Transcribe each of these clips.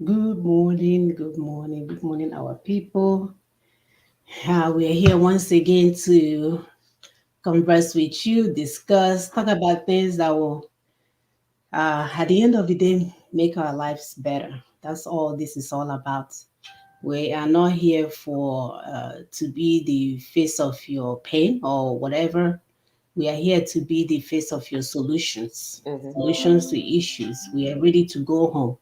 Good morning, our people. We are here once again to converse with you, discuss, talk about things that will, at the end of the day, make our lives better. That's all this is all about. We are not here for to be the face of your pain or whatever. We are here to be the face of your solutions, Mm-hmm. solutions to issues. We are ready to go home.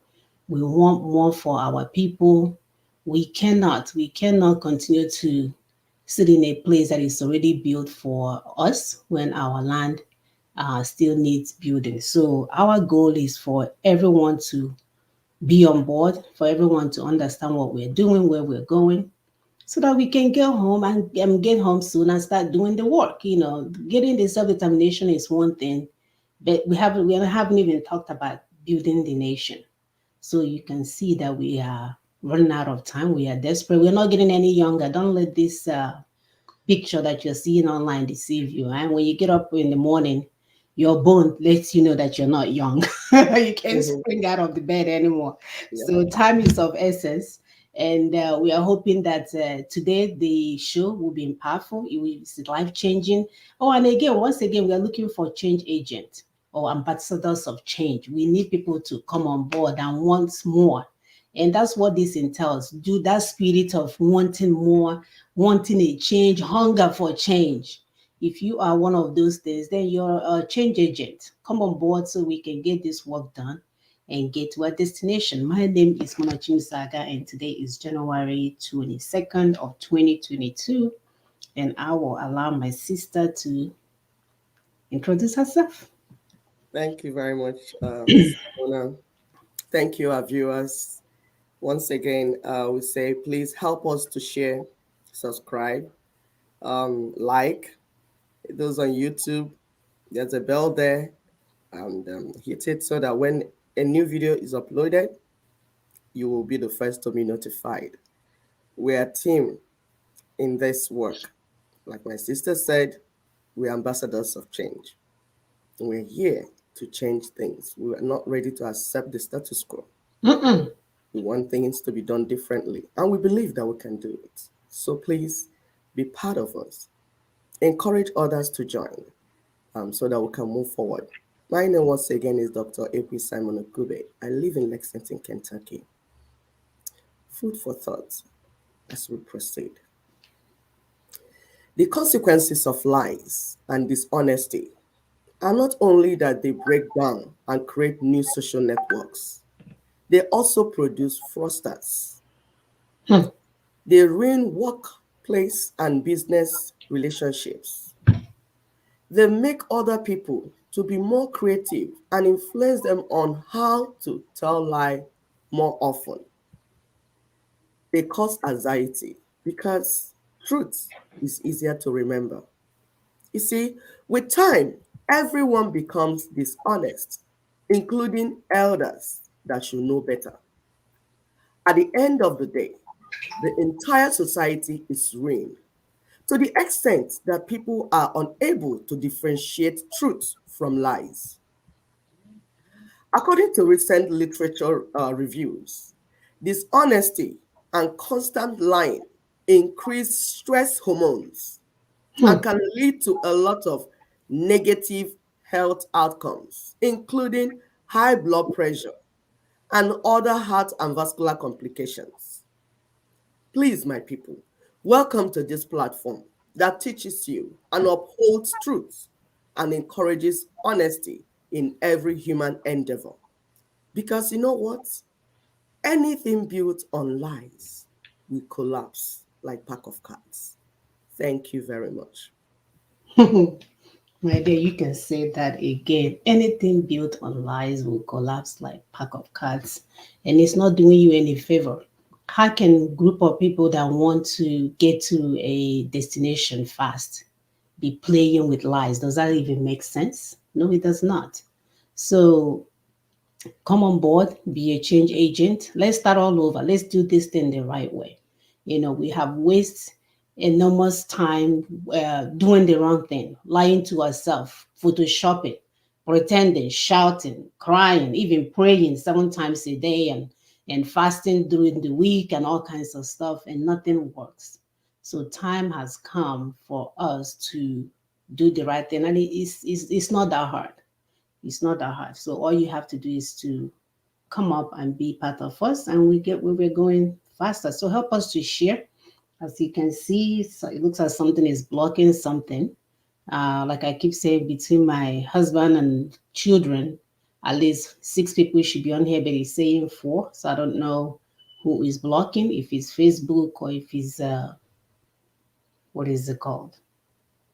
We want more for our people. We cannot continue to sit in a place that is already built for us when our land still needs building. So our goal is for everyone to be on board, for everyone to understand what we're doing, where we're going, so that we can get home and get home soon and start doing the work. Getting the self-determination is one thing, but we haven't even talked about building the nation. So you can see that we are running out of time. We are desperate. We're not getting any younger. Don't let this picture that you're seeing online deceive you. And when you get up in the morning, your bone lets you know that you're not young. You can't Mm-hmm. spring out of the bed anymore. Yeah. So time is of essence. And we are hoping that today the show will be impactful. It will be life changing. Oh, and again, once again, we are looking for change agents or ambassadors of change. We need people to come on board and want more. And that's what this entails. Do that spirit of wanting more, wanting a change, hunger for change. If you are one of those things, then you're a change agent. Come on board so we can get this work done and get to our destination. My name is Monachim Saga, and today is January 22nd of 2022. And I will allow my sister to introduce herself. Thank you very much, Miss Mona. Thank you, our viewers. Once again, we say please help us to share, subscribe, like. Those on YouTube, there's a bell there, and hit it so that when a new video is uploaded, you will be the first to be notified. We're a team in this work. Like my sister said, we're ambassadors of change. We're here to change things. We are not ready to accept the status quo. Mm-mm. We want things to be done differently, and we believe that we can do it. So please be part of us. Encourage others to join so that we can move forward. My name once again is Dr. A.P. Simon Okube. I live in Lexington, Kentucky. Food for thought as we proceed. The consequences of lies and dishonesty are not only that they break down and create new social networks, they also produce fraudsters. Hmm. They ruin workplace and business relationships. They make other people to be more creative and influence them on how to tell lie more often. They cause anxiety because truth is easier to remember. You see, with time, everyone becomes dishonest, including elders that should know better. At the end of the day, the entire society is ruined to the extent that people are unable to differentiate truth from lies. According to recent literature reviews, dishonesty and constant lying increase stress hormones Hmm. and can lead to a lot of negative health outcomes, including high blood pressure and other heart and vascular complications. Please, my people, welcome to this platform that teaches you and upholds truth and encourages honesty in every human endeavor. Because you know what? Anything built on lies will collapse like pack of cards. Thank you very much. My dear, you can say that again. Anything built on lies will collapse like pack of cards, and it's not doing you any favor. How can group of people that want to get to a destination fast be playing with lies? Does that even make sense? No, it does not. So come on board, be a change agent. Let's start all over. Let's do this thing the right way. We have wasted enormous time doing the wrong thing, lying to ourselves, photoshopping, pretending, shouting, crying, even praying 7 times a day and and fasting during the week and all kinds of stuff, and nothing works. So time has come for us to do the right thing, and it's not that hard. It's not that hard. So all you have to do is to come up and be part of us, and we're going faster. So help us to share. As you can see, so it looks like something is blocking something. Like I keep saying, between my husband and children, at least 6 people should be on here, but he's saying four. So I don't know who is blocking, if it's Facebook or if it's what is it called?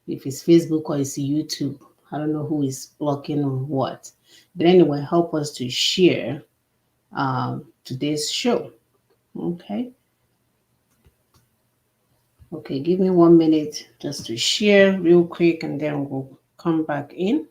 If it's Facebook or it's YouTube. I don't know who is blocking or what. But anyway, help us to share today's show. Okay. Okay, give me 1 minute just to share real quick and then we'll come back in.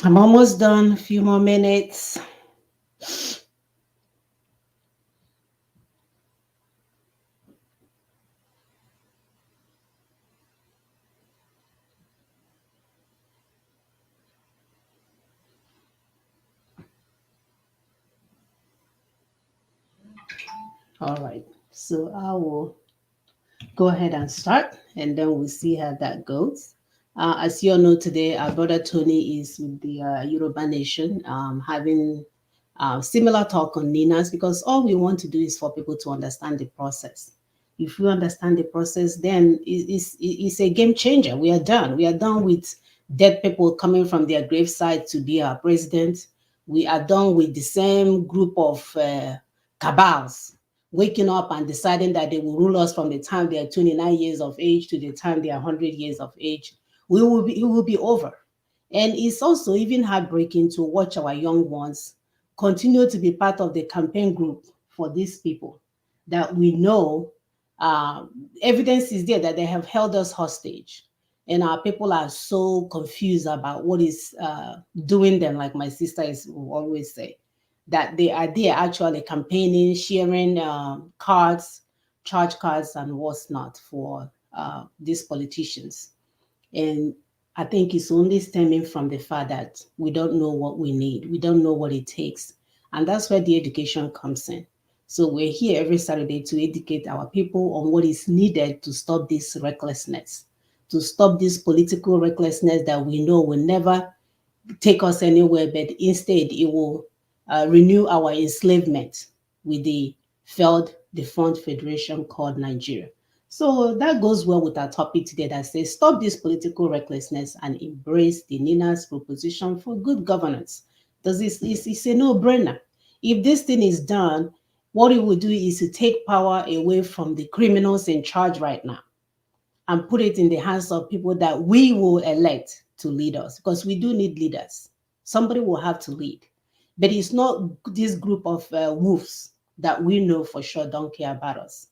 I'm almost done, a few more minutes. All right, so I will go ahead and start and then we'll see how that goes. As you all know, today our brother Tony is with the Yoruba Nation, having similar talk on NINAS, because all we want to do is for people to understand the process. If you understand the process, then it's a game changer. We are done. We are done with dead people coming from their graveside to be our president. We are done with the same group of cabals waking up and deciding that they will rule us from the time they are 29 years of age to the time they are 100 years of age. It will be over. And it's also even heartbreaking to watch our young ones continue to be part of the campaign group for these people that we know uh, evidence is there that they have held us hostage. And our people are so confused about what is doing them, like my sister is will always say, that they are there actually campaigning, sharing cards, charge cards, and what's not for these politicians. And I think it's only stemming from the fact that we don't know what we need. We don't know what it takes. And that's where the education comes in. So we're here every Saturday to educate our people on what is needed to stop this recklessness, to stop this political recklessness that we know will never take us anywhere, but instead it will renew our enslavement with the failed defunct federation called Nigeria. So that goes well with our topic today that says stop this political recklessness and embrace the NINA's proposition for good governance. Does this it's a no-brainer. If this thing is done, what it will do is to take power away from the criminals in charge right now and put it in the hands of people that we will elect to lead us, because we do need leaders. Somebody will have to lead. But it's not this group of wolves that we know for sure don't care about us.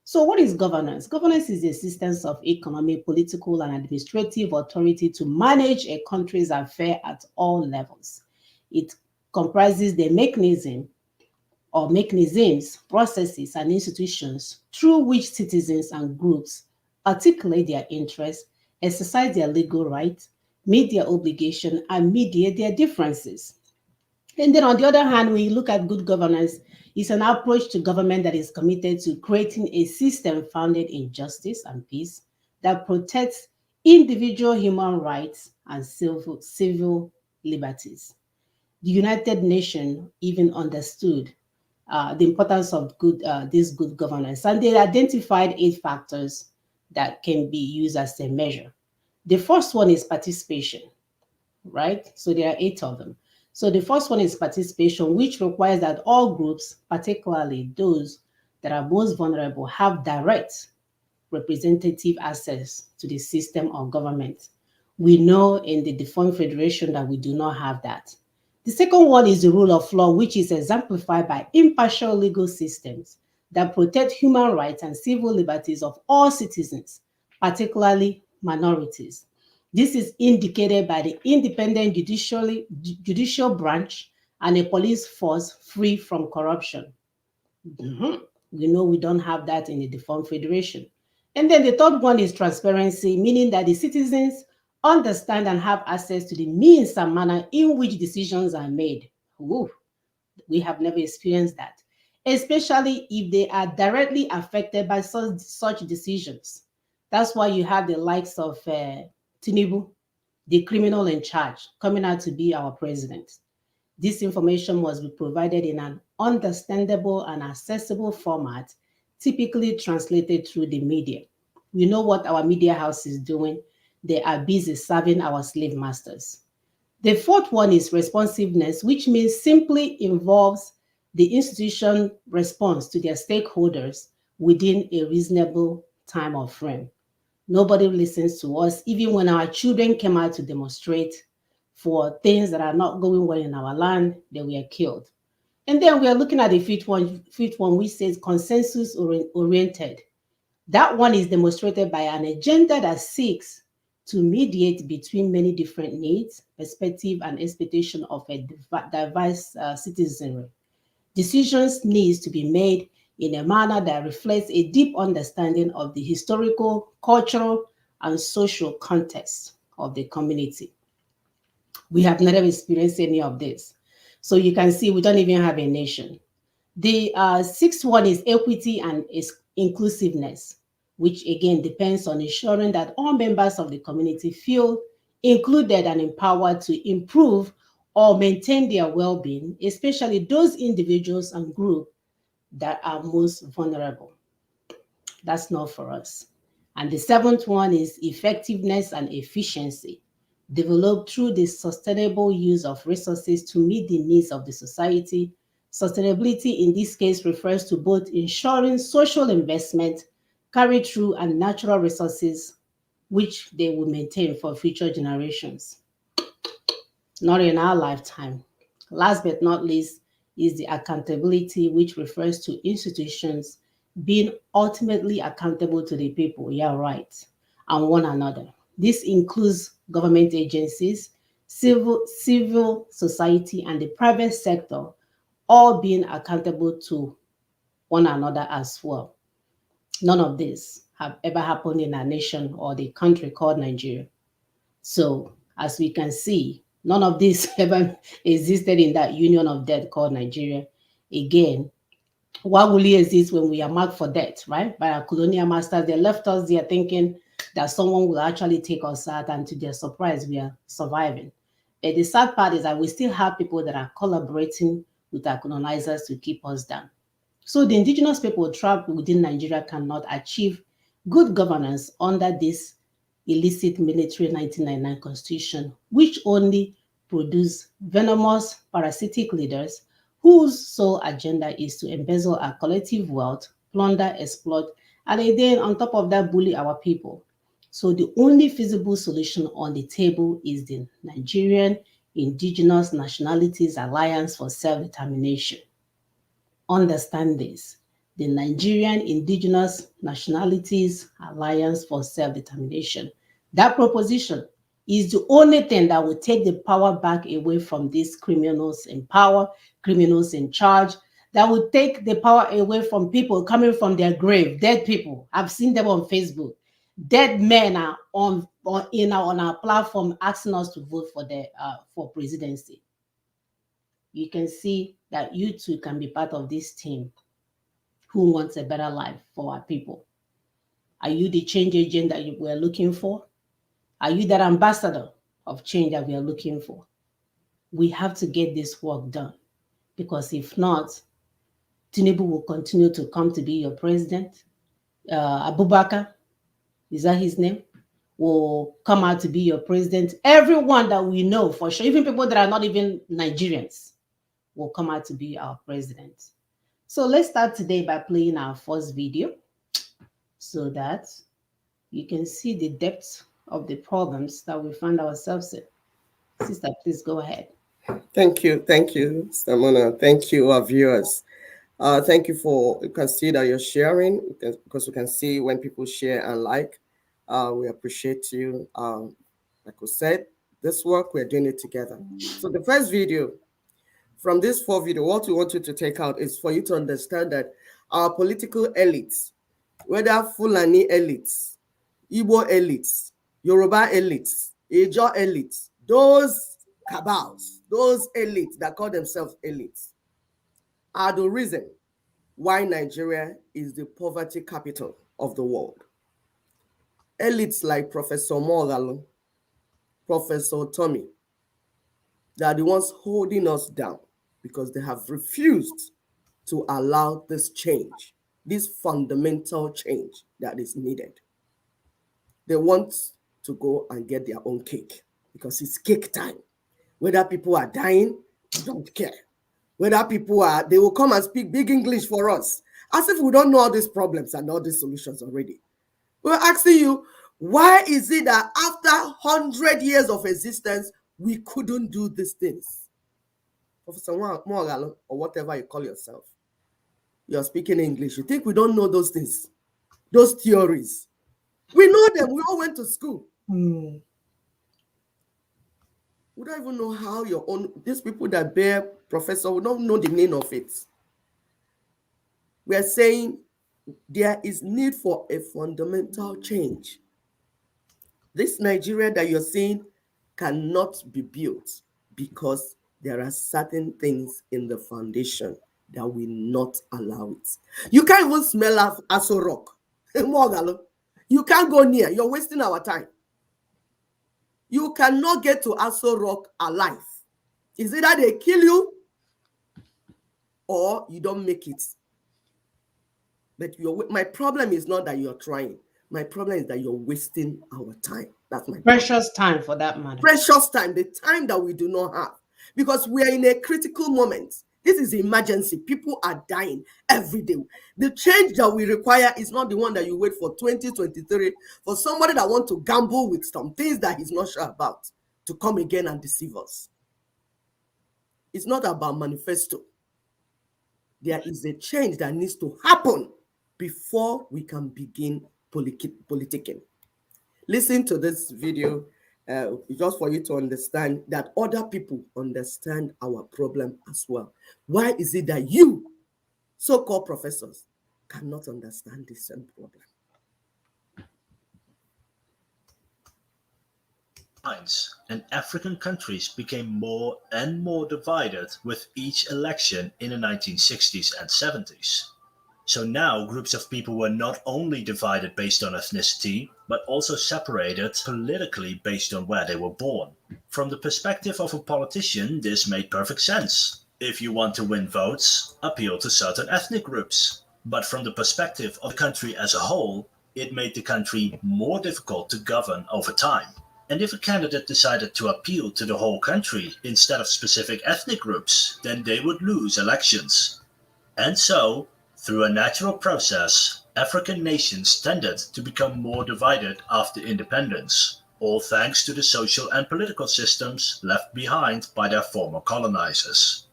So, what is governance? Governance is the existence of economic, political, and administrative authority to manage a country's affairs at all levels. It comprises the mechanism or mechanisms, processes, and institutions through which citizens and groups articulate their interests, exercise their legal rights, meet their obligation, and mediate their differences. And then on the other hand, when you look at good governance, it's an approach to government that is committed to creating a system founded in justice and peace that protects individual human rights and civil liberties. The United Nations even understood the importance of this good governance, and they identified 8 factors that can be used as a measure. The first one is participation, right? So there are 8 of them. So the first one is participation, which requires that all groups, particularly those that are most vulnerable, have direct representative access to the system of government. We know in the defunct federation that we do not have that. The second one is the rule of law, which is exemplified by impartial legal systems that protect human rights and civil liberties of all citizens, particularly minorities. This is indicated by the independent judicial branch and a police force free from corruption. Mhm. We know we don't have that in the defunct federation. And then the third one is transparency, meaning that the citizens understand and have access to the means and manner in which decisions are made. Ooh, we have never experienced that, especially if they are directly affected by such decisions. That's why you have the likes of Tinubu, the criminal in charge, coming out to be our president. This information must be provided in an understandable and accessible format, typically translated through the media. We know what our media house is doing. They are busy serving our slave masters. The fourth one is responsiveness, which means simply involves the institution response to their stakeholders within a reasonable time or frame. Nobody listens to us, even when our children came out to demonstrate for things that are not going well in our land, they were killed. And then we are looking at the fifth one, which says consensus oriented. That one is demonstrated by an agenda that seeks to mediate between many different needs, perspective, and expectation of a diverse citizenry. Decisions needs to be made in a manner that reflects a deep understanding of the historical, cultural, and social context of the community. We have never experienced any of this. So you can see we don't even have a nation. The sixth one is equity and inclusiveness, which again depends on ensuring that all members of the community feel included and empowered to improve or maintain their well-being, especially those individuals and groups that are most vulnerable. That's not for us. And the seventh one is effectiveness and efficiency, developed through the sustainable use of resources to meet the needs of the society. Sustainability in this case refers to both ensuring social investment carried through and natural resources which they will maintain for future generations, not in our lifetime. Last but not least is the accountability, which refers to institutions being ultimately accountable to the people, yeah, right, and one another. This includes government agencies, civil society, and the private sector, all being accountable to one another as well. None of this have ever happened in our nation or the country called Nigeria. So, as we can see, none of this ever existed in that union of death called Nigeria. Again, why will it exist when we are marked for death, right? By our colonial masters, they left us there thinking that someone will actually take us out, and to their surprise, we are surviving. But the sad part is that we still have people that are collaborating with our colonizers to keep us down. So the indigenous people trapped within Nigeria cannot achieve good governance under this illicit military 1999 constitution, which only produce venomous parasitic leaders whose sole agenda is to embezzle our collective wealth, plunder, exploit, and then on top of that, bully our people. So the only feasible solution on the table is the Nigerian Indigenous Nationalities Alliance for Self-Determination. Understand this. The Nigerian Indigenous Nationalities Alliance for Self-Determination. That proposition is the only thing that will take the power back away from these criminals in power, criminals in charge, that will take the power away from people coming from their grave, dead people. I've seen them on Facebook. Dead men are on our platform asking us to vote for presidency. You can see that you too can be part of this team who wants a better life for our people. Are you the change agent that we're looking for? Are you that ambassador of change that we are looking for? We have to get this work done, because if not, Tinubu will continue to come to be your president. Abubakar, is that his name? will come out to be your president. Everyone that we know for sure, even people that are not even Nigerians, will come out to be our president. So let's start today by playing our first video so that you can see the depth of the problems that we find ourselves in. Sister, please go ahead. Thank you, Stamona. Thank you, our viewers. Thank you for, you can see that you're sharing because we can see when people share and like. We appreciate you. Like we said, this work, we're doing it together. So the first video, from this 4 video, what we want you to take out is for you to understand that our political elites, whether Fulani elites, Igbo elites, Yoruba elites, Ijaw elites, those cabals, those elites that call themselves elites, are the reason why Nigeria is the poverty capital of the world. Elites like Professor Mogalo, Professor Tommy, they are the ones holding us down because they have refused to allow this change, this fundamental change that is needed. They want to go and get their own cake because it's cake time. Whether people are dying, they don't care. Whether people are, they will come and speak big English for us, as if we don't know all these problems and all these solutions already. We're asking you, why is it that after 100 years of existence, we couldn't do these things? Professor Mogalo, or whatever you call yourself, you're speaking English. You think we don't know those things, those theories? We know them. We all went to school. We don't even know how your own, these people that bear professor, we don't know the name of it. We are saying there is need for a fundamental change. This Nigeria that you're seeing cannot be built because there are certain things in the foundation that will not allow it. You can't even smell Aso Rock. You can't go near. You're wasting our time. You cannot get to Aso Rock alive. It's either they kill you or you don't make it. But my problem is not that you're trying. My problem is that you're wasting our time. That's my precious time, for that matter. Precious time, the time that we do not have. Because we are in a critical moment. This is emergency. People are dying every day. The change that we require is not the one that you wait for 2023 for somebody that wants to gamble with some things that he's not sure about to come again and deceive us. It's not about manifesto. There is a change that needs to happen before we can begin politicking. Listen to this video just for you to understand that other people understand our problem as well. Why is it that you, so-called professors, cannot understand the same problem? And African countries became more and more divided with each election in the 1960s and 70s. So now groups of people were not only divided based on ethnicity, but also separated politically based on where they were born. From the perspective of a politician, this made perfect sense. If you want to win votes, appeal to certain ethnic groups. But from the perspective of the country as a whole, it made the country more difficult to govern over time. And if a candidate decided to appeal to the whole country instead of specific ethnic groups, then they would lose elections. And so, through a natural process, African nations tended to become more divided after independence, all thanks to the social and political systems left behind by their former colonizers.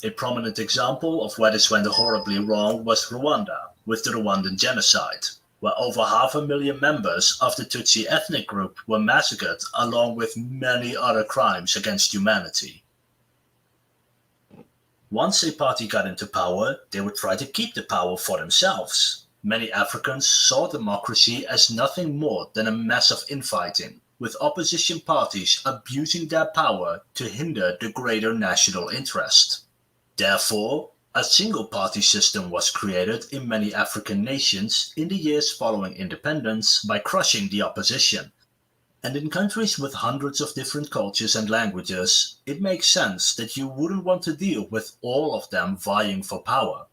A prominent example of where this went horribly wrong was Rwanda, with the Rwandan genocide, where over 500,000 members of the Tutsi ethnic group were massacred along with many other crimes against humanity. Once a party got into power, they would try to keep the power for themselves. Many Africans saw democracy as nothing more than a mess of infighting, with opposition parties abusing their power to hinder the greater national interest. Therefore, a single-party system was created in many African nations in the years following independence by crushing the opposition. And in countries with hundreds of different cultures and languages, it makes sense that you wouldn't want to deal with all of them vying for power.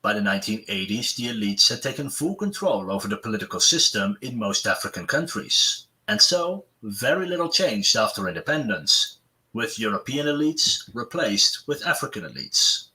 By the 1980s, the elites had taken full control over the political system in most African countries. And so, very little changed after independence, with European elites replaced with African elites.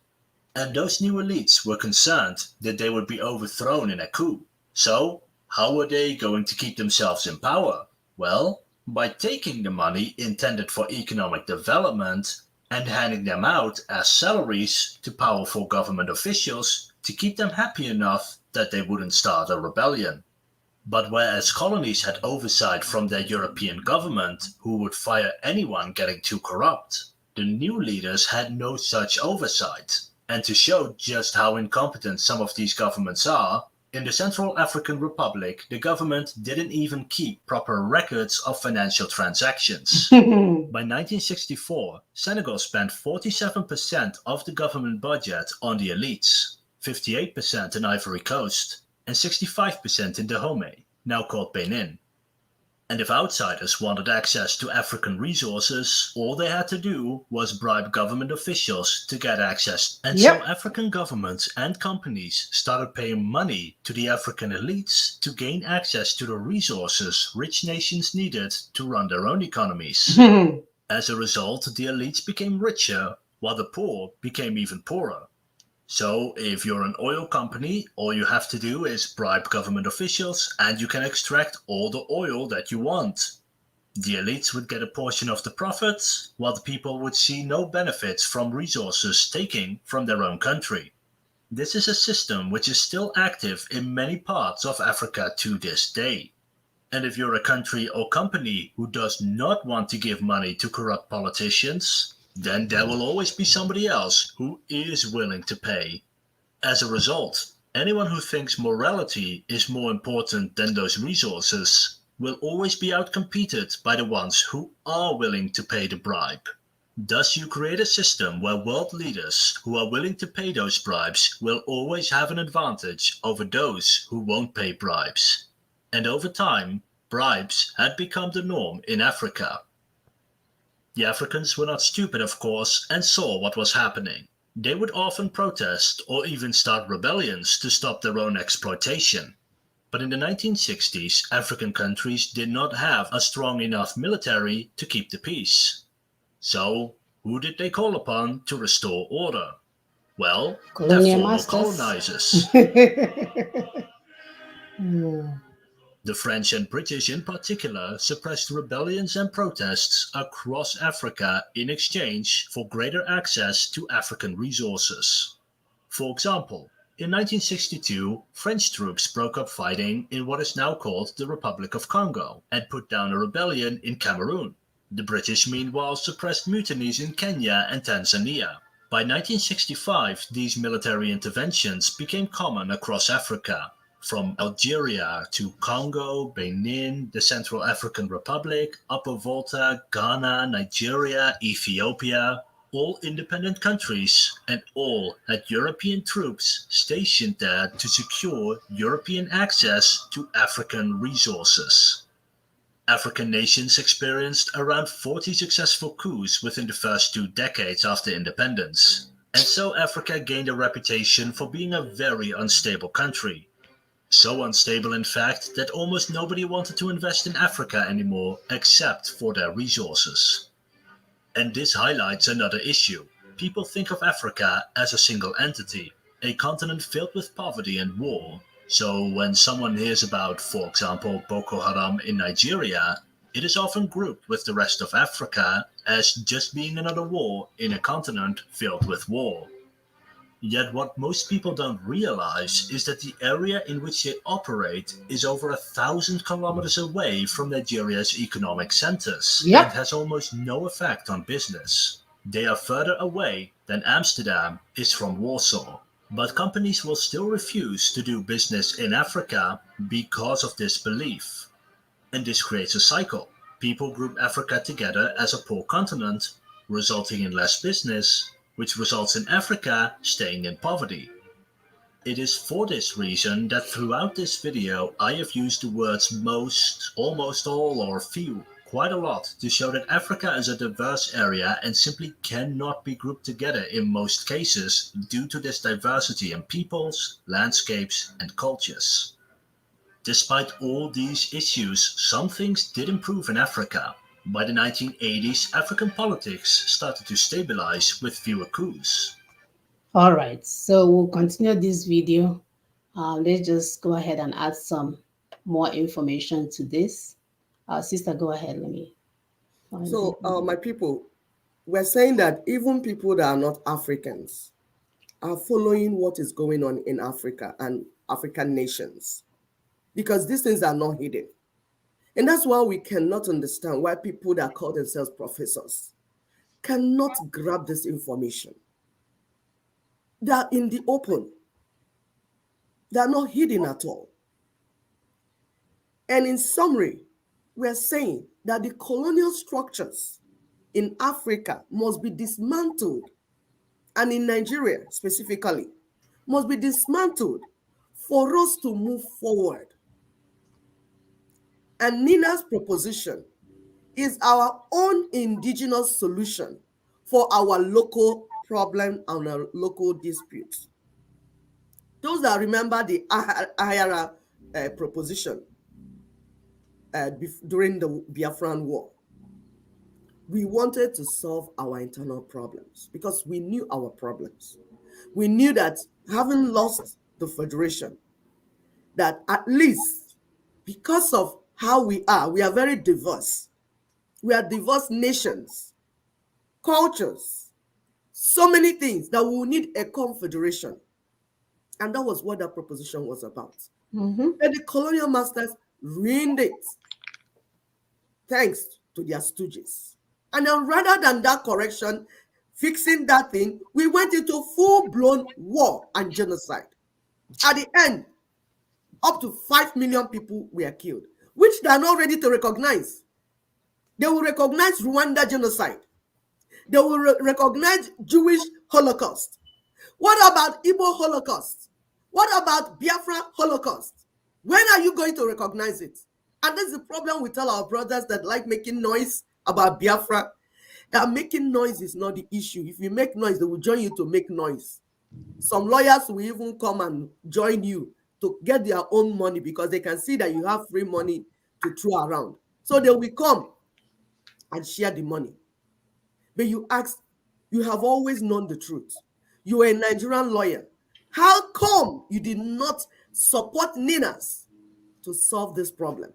And those new elites were concerned that they would be overthrown in a coup. So, how were they going to keep themselves in power? Well, by taking the money intended for economic development and handing them out as salaries to powerful government officials to keep them happy enough that they wouldn't start a rebellion. But whereas colonies had oversight from their European government, who would fire anyone getting too corrupt, the new leaders had no such oversight. And to show just how incompetent some of these governments are, in the Central African Republic, the government didn't even keep proper records of financial transactions. By 1964, Senegal spent 47% of the government budget on the elites, 58% in Ivory Coast, and 65% in Dahomey, now called Benin. And if outsiders wanted access to African resources, all they had to do was bribe government officials to get access. And so African governments and companies started paying money to the African elites to gain access to the resources rich nations needed to run their own economies. As a result, the elites became richer, while the poor became even poorer. So, if you're an oil company, all you have to do is bribe government officials and you can extract all the oil that you want. The elites would get a portion of the profits, while the people would see no benefits from resources taken from their own country. This is a system which is still active in many parts of Africa to this day. And if you're a country or company who does not want to give money to corrupt politicians, then there will always be somebody else who is willing to pay. As a result, anyone who thinks morality is more important than those resources will always be outcompeted by the ones who are willing to pay the bribe. Thus, you create a system where world leaders who are willing to pay those bribes will always have an advantage over those who won't pay bribes. And over time, bribes had become the norm in Africa. The Africans were not stupid, of course, and saw what was happening. They would often protest or even start rebellions to stop their own exploitation. But in the 1960s, African countries did not have a strong enough military to keep the peace. So, who did they call upon to restore order? Well, their Colonial former masters. colonizers. The French and British in particular suppressed rebellions and protests across Africa in exchange for greater access to African resources. For example, in 1962, French troops broke up fighting in what is now called the Republic of Congo and put down a rebellion in Cameroon. The British meanwhile suppressed mutinies in Kenya and Tanzania. By 1965, these military interventions became common across Africa, from Algeria to Congo, Benin, the Central African Republic, Upper Volta, Ghana, Nigeria, Ethiopia, all independent countries, and all had European troops stationed there to secure European access to African resources. African nations experienced around 40 successful coups within the first 2 decades after independence, and so Africa gained a reputation for being a very unstable country. So unstable, in fact, that almost nobody wanted to invest in Africa anymore except for their resources. And this highlights another issue. People think of Africa as a single entity, a continent filled with poverty and war. So when someone hears about, for example, Boko Haram in Nigeria, it is often grouped with the rest of Africa as just being another war in a continent filled with war. Yet what most people don't realize is that the area in which they operate is over 1,000 kilometers away from Nigeria's economic centers and has almost no effect on business. They are further away than Amsterdam is from Warsaw. But companies will still refuse to do business in Africa because of this belief. And this creates a cycle. People group Africa together as a poor continent, resulting in less business, which results in Africa staying in poverty. It is for this reason that throughout this video I have used the words most, almost all, or few quite a lot to show that Africa is a diverse area and simply cannot be grouped together in most cases due to this diversity in peoples, landscapes, and cultures. Despite all these issues, some things did improve in Africa. By the 1980s, African politics started to stabilize with fewer coups. All right, so we'll continue this video. Let's just go ahead and add some more information to this. Sister, go ahead. Let me find the So, video. my people, we're saying that even people that are not Africans are following what is going on in Africa and African nations, because these things are not hidden. And that's why we cannot understand why people that call themselves professors cannot grab this information. They are in the open, they are not hidden at all. And in summary, we are saying that the colonial structures in Africa must be dismantled, and in Nigeria specifically, must be dismantled for us to move forward. And Nina's proposition is our own indigenous solution for our local problem and our local disputes. Those that remember the Ahara proposition during the Biafran War, we wanted to solve our internal problems because we knew our problems. We knew that having lost the federation, that at least because of how we are very diverse. We are diverse nations, cultures, so many things that we will need a confederation. And that was what that proposition was about. Mm-hmm. And the colonial masters ruined it thanks to their stooges. And then rather than that correction, fixing that thing, we went into full-blown war and genocide. At the end, up to 5 million people were killed, which they are not ready to recognize. They will recognize Rwanda genocide. They will recognize Jewish Holocaust. What about Igbo Holocaust? What about Biafra Holocaust? When are you going to recognize it? And that's the problem we tell our brothers that like making noise about Biafra. That making noise is not the issue. If you make noise, they will join you to make noise. Some lawyers will even come and join you to get their own money because they can see that you have free money to throw around. So they will come and share the money. But you ask, you have always known the truth. You are a Nigerian lawyer. How come you did not support NINAS to solve this problem?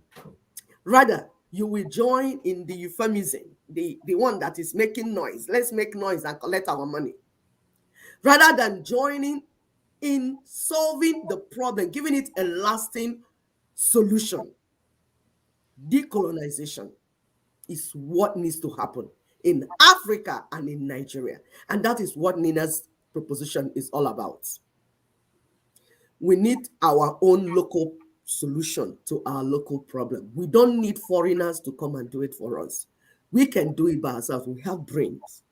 Rather, you will join in the euphemism, the one that is making noise. Let's make noise and collect our money. Rather than joining in solving the problem, giving it a lasting solution. Decolonization is what needs to happen in Africa and in Nigeria. And that is what Nina's proposition is all about. We need our own local solution to our local problem. We don't need foreigners to come and do it for us. We can do it by ourselves. We have brains.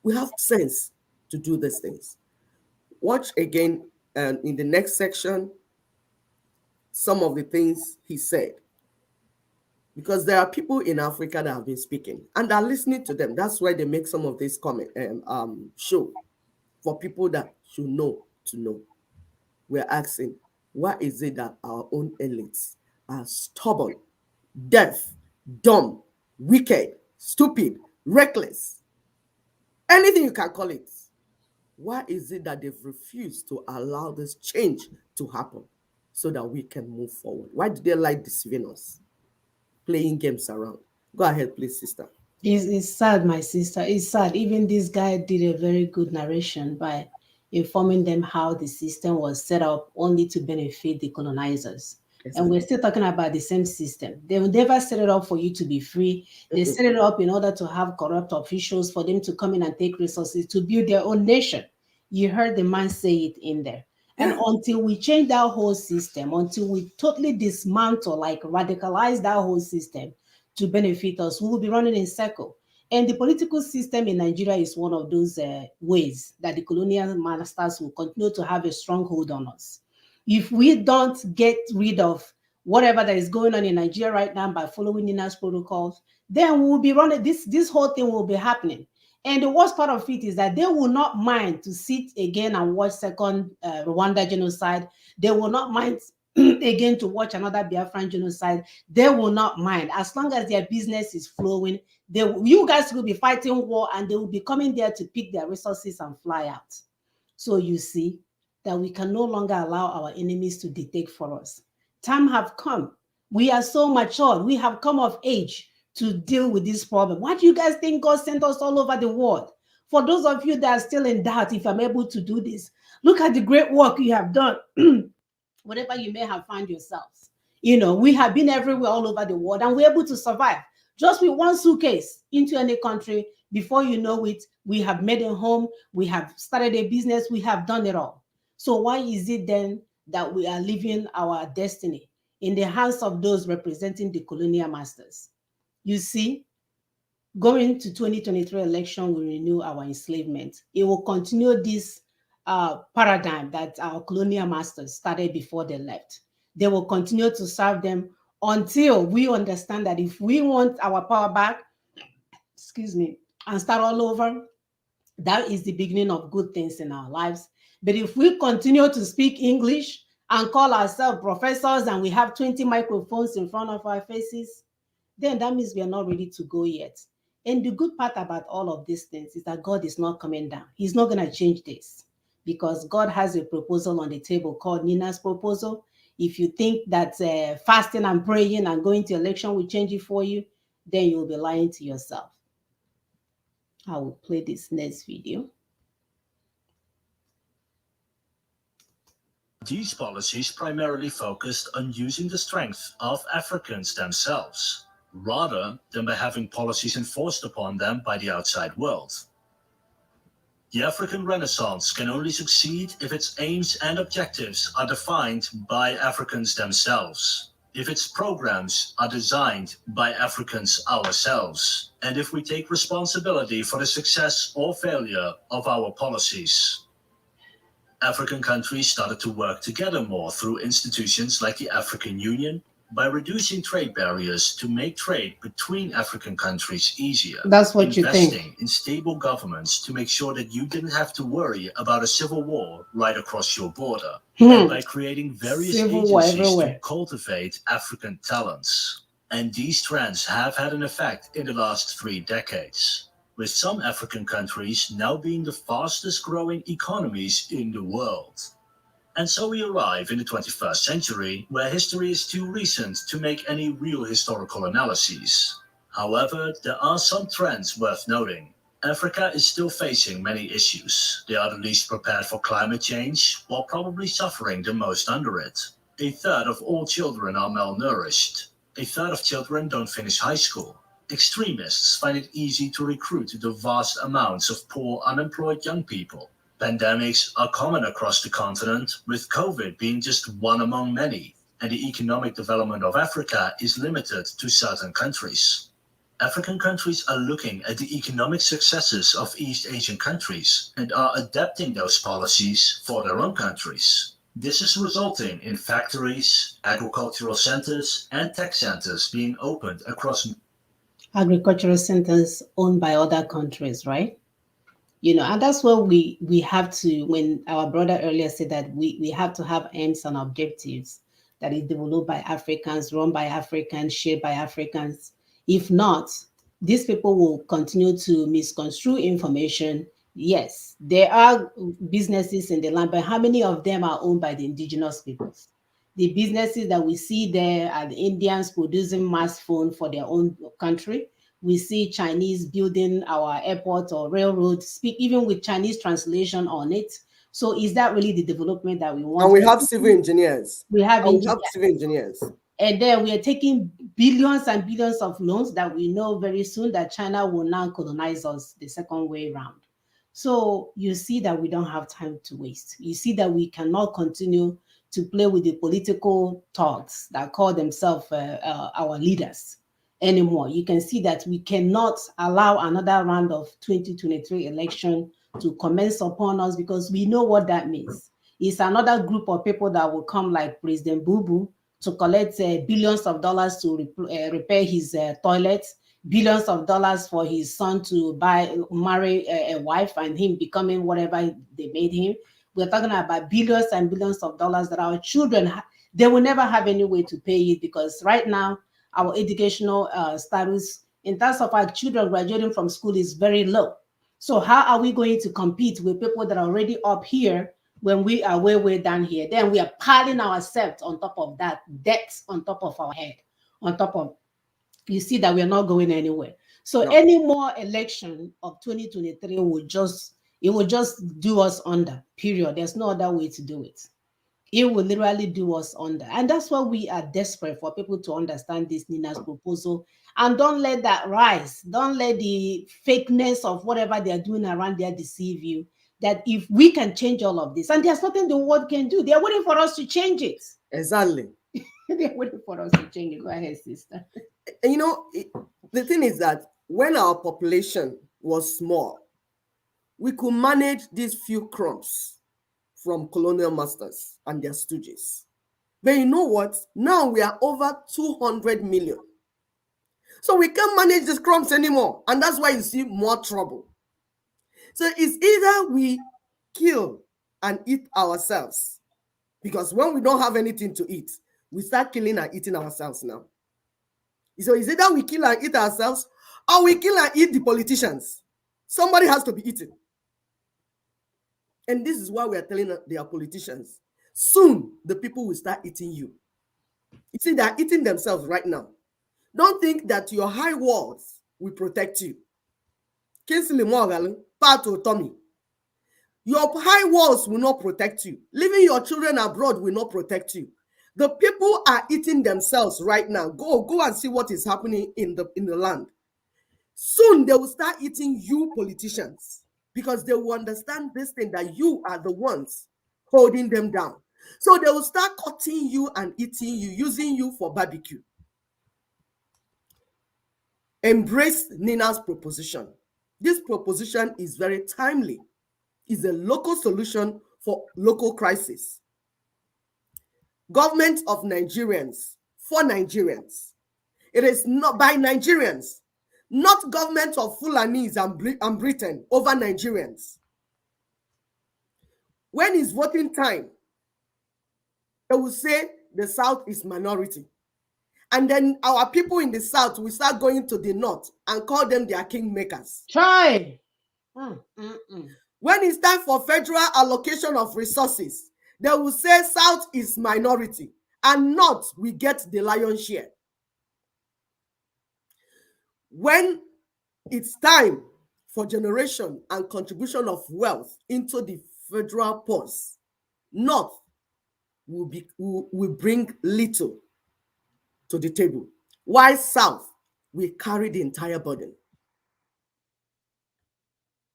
We have sense to do these things. Watch again in the next section some of the things he said. Because there are people in Africa that have been speaking and are listening to them. That's why they make some of this comment show for people that should know to know. We're asking, why is it that our own elites are stubborn, deaf, dumb, wicked, stupid, reckless, anything you can call it? Why is it that they've refused to allow this change to happen so that we can move forward? Why do they like deceiving us, playing games around? Go ahead, please, sister. It's sad, my sister. It's sad. Even this guy did a very good narration by informing them how the system was set up only to benefit the colonizers. And Exactly. we're still talking about the same system. They will never set it up for you to be free. They set it up in order to have corrupt officials for them to come in and take resources to build their own nation. You heard the man say it in there. And until we change that whole system, until we totally dismantle, like radicalize that whole system to benefit us, we will be running in circle. And the political system in Nigeria is one of those ways that the colonial masters will continue to have a stronghold on us. If we don't get rid of whatever that is going on in Nigeria right now by following NINAS protocols, then we will be running, this whole thing will be happening. And the worst part of it is that they will not mind to sit again and watch second Rwanda genocide. They will not mind again to watch another Biafran genocide, they will not mind. As long as their business is flowing, you guys will be fighting war and they will be coming there to pick their resources and fly out. So you see that we can no longer allow our enemies to dictate for us. Time have come. We are so mature. We have come of age to deal with this problem. Why do you guys think God sent us all over the world? For those of you that are still in doubt if I'm able to do this, look at the great work you have done. Whatever you may have found yourselves. We have been everywhere all over the world and we're able to survive just with one suitcase into any country. Before you know it, we have made a home, we have started a business, we have done it all. So why is it then that we are leaving our destiny in the hands of those representing the colonial masters? You see, going to 2023 election will renew our enslavement. It will continue this paradigm that our colonial masters started before they left. They will continue to serve them until we understand that if we want our power back, excuse me, and start all over, that is the beginning of good things in our lives. But if we continue to speak English and call ourselves professors and we have 20 microphones in front of our faces, then that means we are not ready to go yet. And the good part about all of these things is that God is not coming down. He's not going to change this because God has a proposal on the table called NINAS proposal. If you think that fasting and praying and going to election will change it for you, then you'll be lying to yourself. I will play this next video. These policies primarily focused on using the strength of Africans themselves, rather than by having policies enforced upon them by the outside world. The African Renaissance can only succeed if its aims and objectives are defined by Africans themselves, if its programs are designed by Africans ourselves, and if we take responsibility for the success or failure of our policies. African countries started to work together more through institutions like the African Union by reducing trade barriers to make trade between African countries easier. That's what you think. Investing in stable governments to make sure that you didn't have to worry about a civil war right across your border. And by creating various agencies to cultivate African talents. And these trends have had an effect in the last 3 decades, with some African countries now being the fastest growing economies in the world. And so we arrive in the 21st century, where history is too recent to make any real historical analyses. However, there are some trends worth noting. Africa is still facing many issues. They are the least prepared for climate change, while probably suffering the most under it. A third of all children are malnourished. A third of children don't finish high school. Extremists find it easy to recruit the vast amounts of poor, unemployed young people. Pandemics are common across the continent, with COVID being just one among many, and the economic development of Africa is limited to certain countries. African countries are looking at the economic successes of East Asian countries and are adapting those policies for their own countries. This is resulting in factories, agricultural centers, and tech centers being opened across agricultural centers owned by other countries, right? And that's what we have to, when our brother earlier said that we have to have aims and objectives that is developed by Africans, run by Africans, shared by Africans. If not, these people will continue to misconstrue information. Yes, there are businesses in the land, but how many of them are owned by the indigenous peoples? The businesses that we see there are the Indians producing mass phone for their own country. We see Chinese building our airport or railroad, speak even with Chinese translation on it. So is that really the development that we want? And we have civil engineers. We have civil engineers. And then we are taking billions and billions of loans that we know very soon that China will now colonize us the second way around. So you see that we don't have time to waste. You see that we cannot continue to play with the political thoughts that call themselves our leaders anymore. You can see that we cannot allow another round of 2023 election to commence upon us because we know what that means. It's another group of people that will come like President Bubu to collect billions of dollars to repair his toilets, billions of dollars for his son to marry a wife and him becoming whatever they made him. We're talking about billions and billions of dollars that our children, they will never have any way to pay it, because right now our educational status in terms of our children graduating from school is very low. So how are we going to compete with people that are already up here when we are way, way down here? Then we are piling ourselves on top of that, debts on top of our head, on top of, you see that we are not going anywhere. So No. any more election of 2023 will just, it will just do us under, period. There's no other way to do it. It will literally do us under. And that's why we are desperate for people to understand this NINA's proposal. And don't let that rise. Don't let the fakeness of whatever they're doing around there deceive you. That if we can change all of this, and there's nothing the world can do, they're waiting for us to change it. Exactly. They're waiting for us to change it. Go ahead, sister. And the thing is that when our population was small, we could manage these few crumbs from colonial masters and their stooges. But you know what? Now we are over 200 million. So we can't manage these crumbs anymore. And that's why you see more trouble. So it's either we kill and eat ourselves, because when we don't have anything to eat, we start killing and eating ourselves now. So it's either we kill and eat ourselves, or we kill and eat the politicians. Somebody has to be eaten. And this is why we are telling their politicians, soon the people will start eating you. You see, they're eating themselves right now. Don't think that your high walls will protect you. Kinsley Morgan, Pato Tommy. Your high walls will not protect you. Leaving your children abroad will not protect you. The people are eating themselves right now. Go and see what is happening in the land. Soon they will start eating you politicians, because they will understand this thing, that you are the ones holding them down. So they will start cutting you and eating you, using you for barbecue. Embrace NINA's proposition. This proposition is very timely. It's a local solution for local crisis. Government of Nigerians, for Nigerians. It is not by Nigerians, not government of Fulanese and Britain over Nigerians. When it's voting time, they will say the South is minority. And then our people in the South will start going to the North and call them their kingmakers. Try. When it's time for federal allocation of resources, they will say South is minority and North will get the lion's share. When it's time for generation and contribution of wealth into the federal purse, North will bring little to the table, while South will carry the entire burden.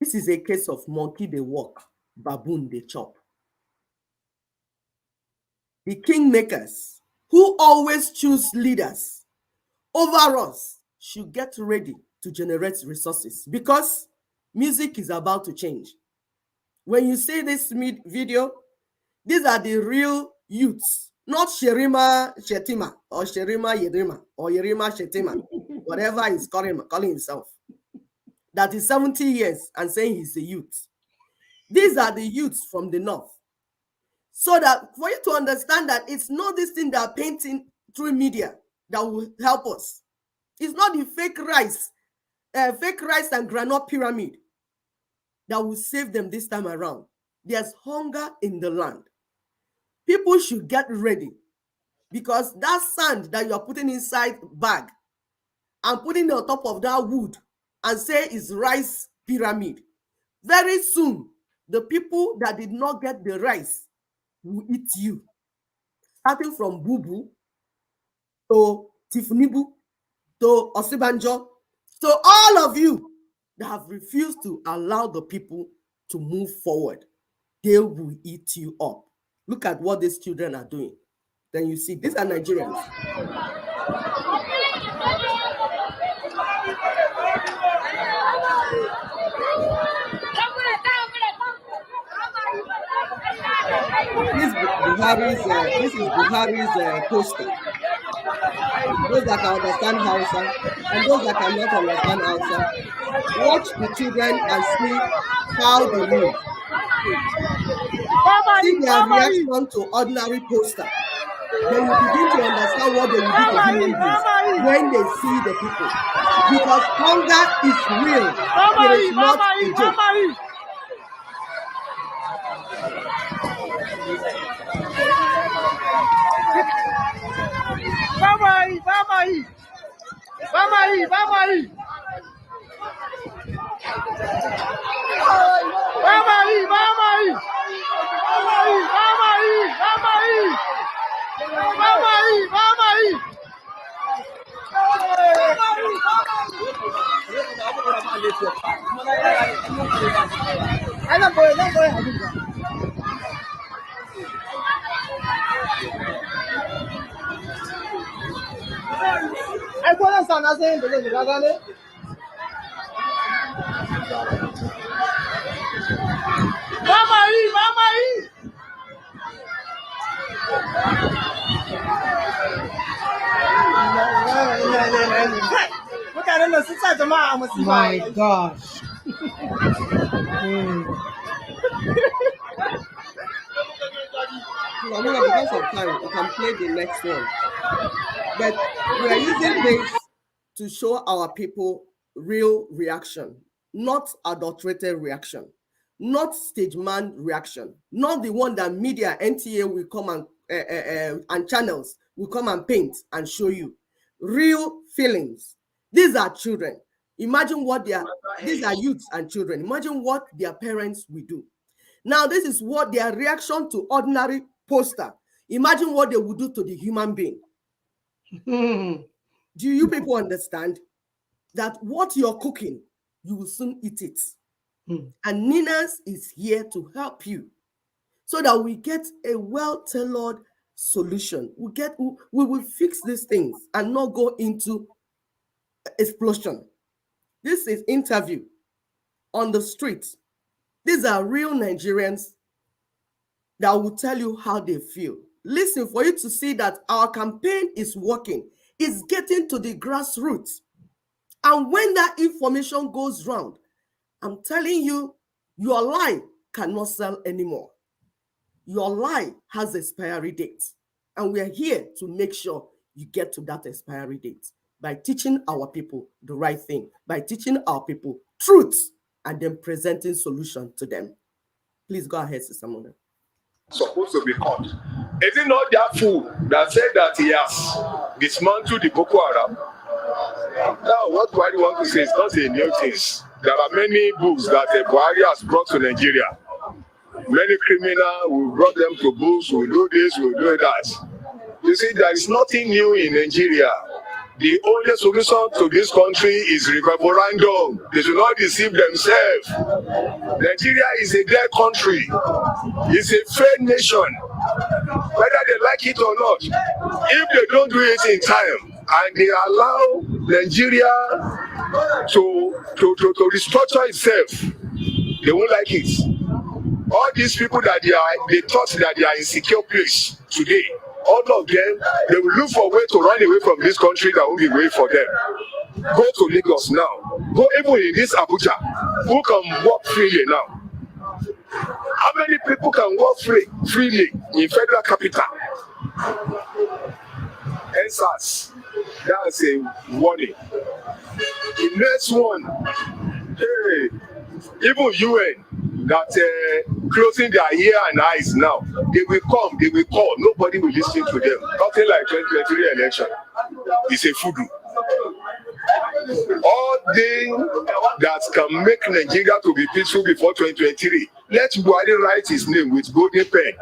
This is a case of monkey they walk, baboon they chop. The kingmakers, who always choose leaders over us, should get ready to generate resources, because music is about to change. When you see this video, these are the real youths, not Sherima Shetima or Sherima Yerima or Yerima Shetima, whatever he's calling himself, that is 70 years and saying he's a youth. These are the youths from the North. So that for you to understand that it's not this thing that are painting through media that will help us. It's not the fake rice and granite pyramid that will save them this time around. There's hunger in the land. People should get ready, because that sand that you're putting inside bag and putting on top of that wood and say is rice pyramid, very soon the people that did not get the rice will eat you, starting from Bubu to Tifunibu to Osibanjo, to all of you that have refused to allow the people to move forward. They will eat you up. Look at what these children are doing. Then you see, these are Nigerians. This is Buhari's poster. Those that can understand Hausa and those that cannot understand Hausa, watch the children and see how they move. See their reaction to ordinary poster. They will begin to understand what they will do to human beings when they see the people. Because hunger is real. It is not a joke. My gosh. Because of time, we can play the next one. But we are using this to show our people real reaction, not adulterated reaction, not stage man reaction, not the one that media, NTA will come and channels will come and paint and show you. Real feelings. These are children. Imagine what these are youths and children. Imagine what their parents will do. Now, this is what their reaction to ordinary poster. Imagine what they would do to the human being. Do you people understand that what you're cooking, you will soon eat it? And NINAS is here to help you so that we get a well-tailored solution. We will fix these things and not go into explosion. This is interview on the street. These are real Nigerians that will tell you how they feel. Listen, for you to see that our campaign is working, it's getting to the grassroots. And when that information goes round, I'm telling you, your lie cannot sell anymore. Your lie has expiry date. And we are here to make sure you get to that expiry date by teaching our people the right thing, by teaching our people truth, and then presenting solution to them. Please go ahead, Sister Mona. Supposed to be caught. Is it not that fool that said that he has dismantled the Boko Haram? Now, what do I want to say is not a new thing. There are many books that Buhari has brought to Nigeria. Many criminals, we brought them to books, we do this, we do that. You see, there is nothing new in Nigeria. The only solution to this country is referendum. They should not deceive themselves. Nigeria is a dead country. It's a failed nation. Whether they like it or not, if they don't do it in time and they allow Nigeria to restructure itself, they won't like it. All these people that they thought that they are in secure place today, all of them, they will look for a way to run away from this country that will be waiting for them. Go to Lagos now. Go even in this Abuja. Who can walk freely now? How many people can walk freely in federal capital? NSAS, that's a warning. The next one, hey, even UN that closing their ear and eyes now, they will come, they will call, nobody will listen to them. Nothing like 2023 election. It's a voodoo. All things that can make Nigeria to be peaceful before 2023, let Buhari write his name with golden pen.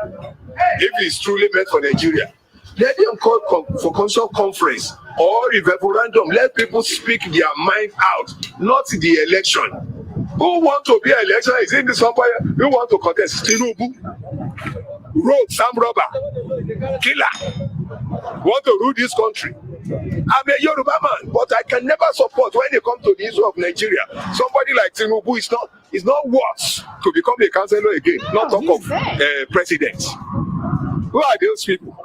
If it's truly meant for Nigeria, let them call for council conference or a referendum. Let people speak their mind out, not the election. Who want to be an election? Is it the somebody who want to contest? Tinubu, road, Sam robber, killer, want to rule this country. I'm a Yoruba man, but I can never support when it comes to the issue of Nigeria. Somebody like Tinubu is not worth to become a councillor again. Not talk of president. Who are those people?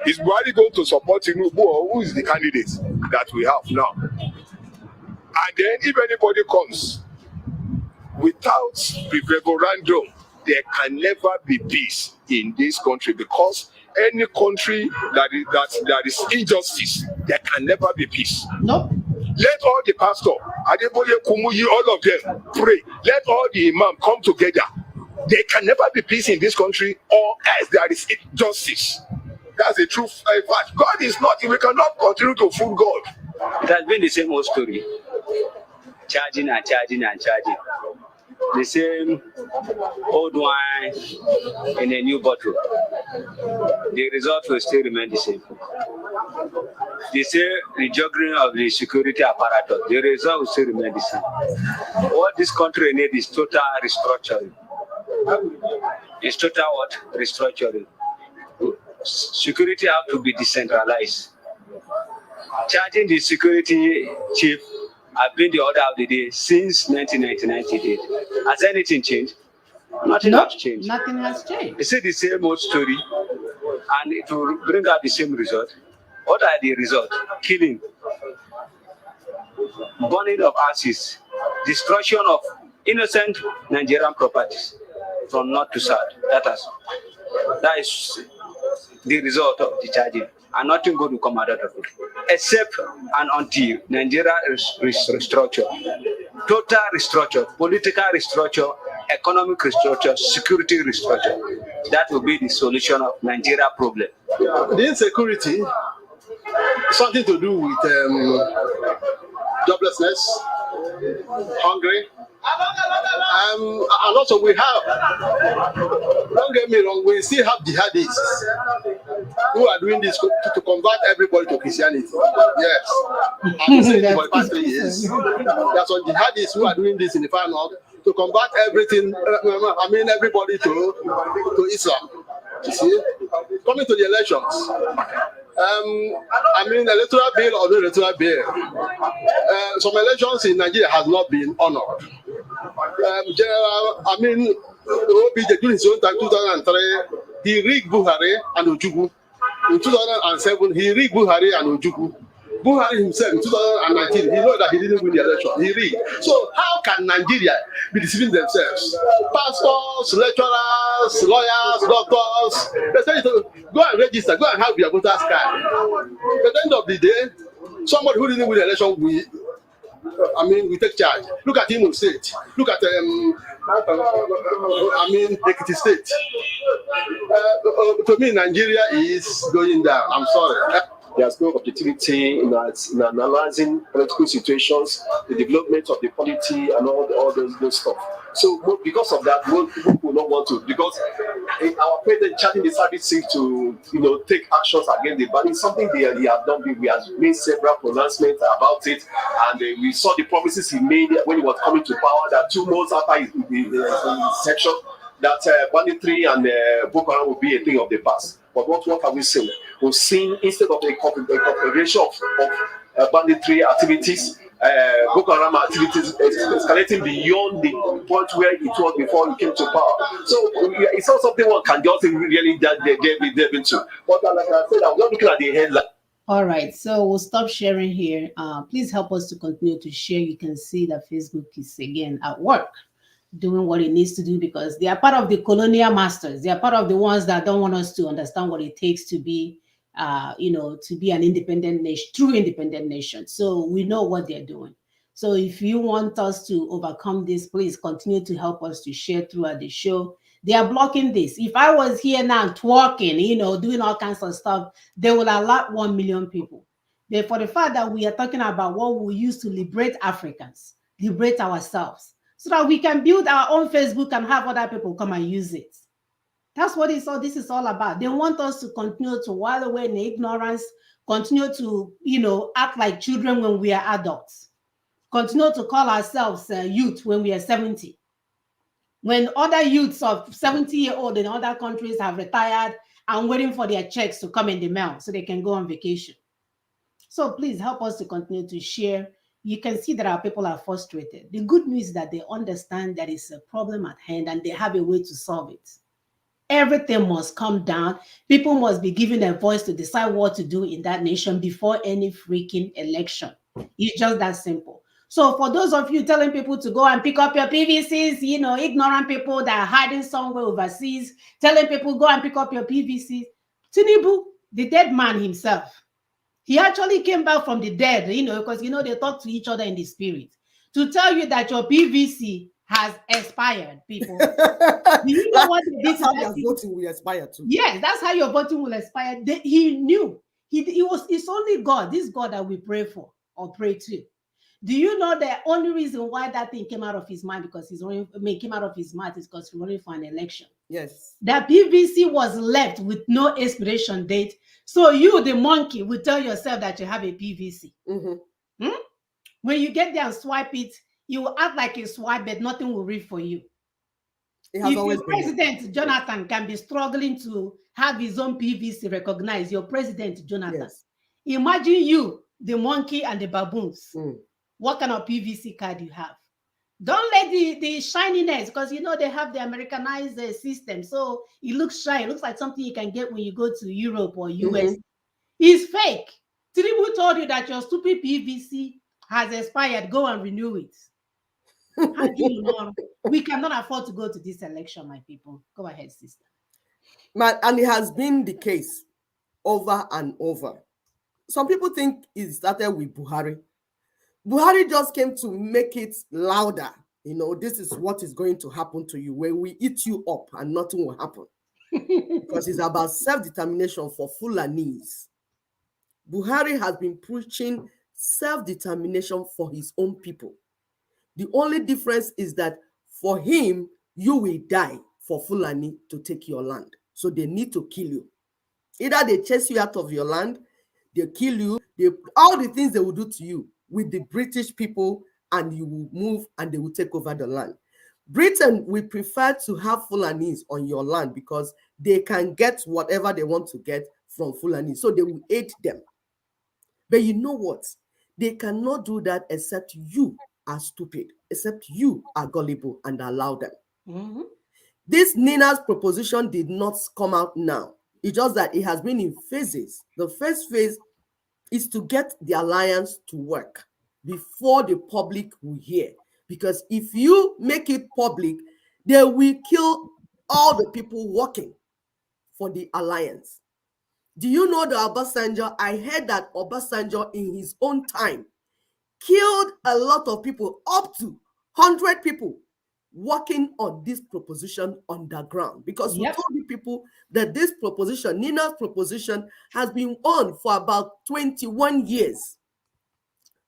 Is Buhari going to support Tinubu, or who is the candidate that we have now? And then if anybody comes without the referendum, there can never be peace in this country, because any country that is injustice, there can never be peace. Nope. Let all the pastor, Adeboye, Kumuyi, all of them pray. Let all the imam come together. There can never be peace in this country, or else there is injustice. That's the truth. Fact. God is not. We cannot continue to fool God. It has been the same old story. Charging and charging and charging. The same old wine in a new bottle. The result will still remain the same. They say rejuggling of the security apparatus. The result will still remain the same. What this country needs is total restructuring. It's total what? Restructuring. Security have to be decentralized. Charging the security chief have been the order of the day since 1998. Has anything changed? Nothing has changed. Nothing has changed. It's the same old story, and it will bring out the same result. What are the results? Killing, burning of houses, destruction of innocent Nigerian properties from north to south. That is the result of the charging, and nothing good will come out of it, except and until Nigeria is restructured, total restructure, political restructure, economic restructure, security restructure. That will be the solution of Nigeria problem. The insecurity, something to do with joblessness, hungry, and also we have, don't get me wrong, we still have jihadists who are doing this to convert everybody to Christianity. Yes, I've been saying it for the past 3 years. There are some jihadists who are doing this in the far north to convert everything, everybody to Islam. You see, coming to the elections. Electoral bill or no electoral bill. Some elections in Nigeria has not been honored. OBJ during his own time, 2003, he rigged Buhari and Ojukwu. In 2007, he rigged Buhari and Ojukwu. Buhari himself in 2019, he knows that he didn't win the election. He rigged. So how can Nigeria be deceiving themselves? Pastors, lecturers, lawyers, doctors, they say to go and register, go and have your voter's card. At the end of the day, somebody who didn't win the election we take charge. Look at Imo State. Look at Ekiti State. To me, Nigeria is going down. I'm sorry. There's no objectivity in analyzing political situations, the development of the polity, and all those stuff. So because of that, most people will not want to, because our president Chadi decided to take actions against the ban. It's something they have done. We have made several pronouncements about it, and we saw the promises he made when he was coming to power, that 2 months after his section, that banditry and Boko Haram will be a thing of the past. But what have we seen? We've seen, instead of a confederation of banditry activities, Boko Haram activities escalating beyond the point where it was before he came to power. So it's not something one can just really delve into. But like I said, I'm not looking at the headline. All right, so we'll stop sharing here. Please help us to continue to share. You can see that Facebook is again at work, doing what it needs to do, because they are part of the colonial masters. They are part of the ones that don't want us to understand what it takes to be, to be an independent nation, true independent nation. So we know what they're doing. So if you want us to overcome this, please continue to help us to share throughout the show. They are blocking this. If I was here now twerking, doing all kinds of stuff, they will allow 1 million people. But for the fact that we are talking about what we use to liberate Africans, liberate ourselves, so that we can build our own Facebook and have other people come and use it. That's what this is all about. They want us to continue to while away in ignorance, continue to, act like children when we are adults, continue to call ourselves youth when we are 70. When other youths of 70-year-old in other countries have retired and waiting for their checks to come in the mail so they can go on vacation. So please help us to continue to share. You can see that our people are frustrated. The good news is that they understand that it's a problem at hand and they have a way to solve it. Everything must come down. People must be given a voice to decide what to do in that nation before any freaking election. It's just that simple. So for those of you telling people to go and pick up your PVCs, ignorant people that are hiding somewhere overseas, telling people go and pick up your PVCs, Tinubu, the dead man himself, he actually came back from the dead, because, they talk to each other in the spirit, to tell you that your PVC has expired, people. Do you know what they did That's to how that their voting will expire too. Yes, that's how your voting will expire. He knew. It's only God, this God that we pray for or pray to. Do you know the only reason why that thing came out of his mind, because came out of his mouth, is because he's running for an election? Yes. That PVC was left with no expiration date. So you, the monkey, will tell yourself that you have a PVC. Mm-hmm. When you get there and swipe it, you will act like a swipe, but nothing will read for you. It has If always your been president, Jonathan, can be struggling to have his own PVC recognized, your president, Jonathan, yes. Imagine you, the monkey and the baboons. Mm. What kind of PVC card you have? Don't let the shininess, because they have the Americanized system, so it looks shiny. It looks like something you can get when you go to Europe or US. It's fake. Tinubu told you that your stupid PVC has expired. Go and renew it. How do you know? We cannot afford to go to this election, my people. Go ahead, sister. And it has been the case over and over. Some people think it started with Buhari. Buhari just came to make it louder. This is what is going to happen to you when we eat you up, and nothing will happen. Because it's about self-determination for Fulanis. Buhari has been preaching self-determination for his own people. The only difference is that for him, you will die for Fulani to take your land. So they need to kill you. Either they chase you out of your land, they kill you, all the things they will do to you with the British people, and you will move and they will take over the land. Britain will prefer to have Fulanis on your land because they can get whatever they want to get from Fulani. So they will aid them. But you know what? They cannot do that except you are stupid, except you are gullible and allow them. Mm-hmm. This NINAS proposition did not come out now. It's just that it has been in phases. The first phase is to get the alliance to work before the public will hear. Because if you make it public, they will kill all the people working for the alliance. Do you know that Obasanjo, I heard that Obasanjo in his own time killed a lot of people, up to 100 people, working on this proposition underground, because we told the people that this proposition, Nina's proposition, has been on for about 21 years.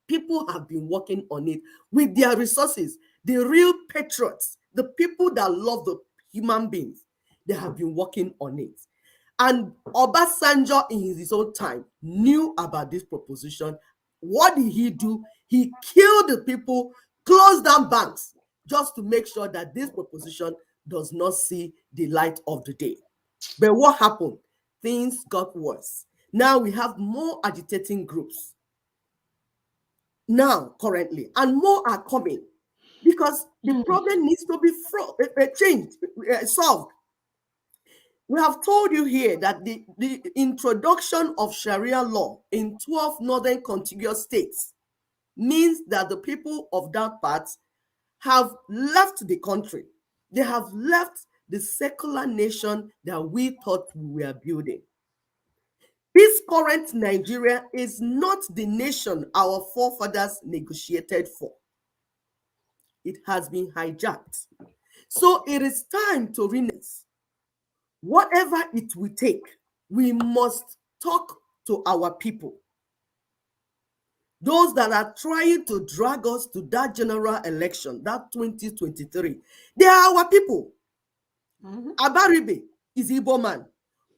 People have been working on it with their resources. The real patriots, the people that love the human beings, they have been working on it. And Obasanjo in his own time knew about this proposition. What did he do? He killed the people, closed down banks, just to make sure that this proposition does not see the light of the day. But what happened? Things got worse. Now we have more agitating groups. Now, currently, and more are coming, because the problem needs to be changed, solved. We have told you here that the introduction of Sharia law in 12 northern contiguous states means that the people of that part have left the country. They have left the secular nation that we thought we were building. This current Nigeria is not the nation our forefathers negotiated for. It has been hijacked. So it is time to renounce. Whatever it will take, we must talk to our people. Those that are trying to drag us to that general election, that 2023, they are our people. Abaribe is Igbo man.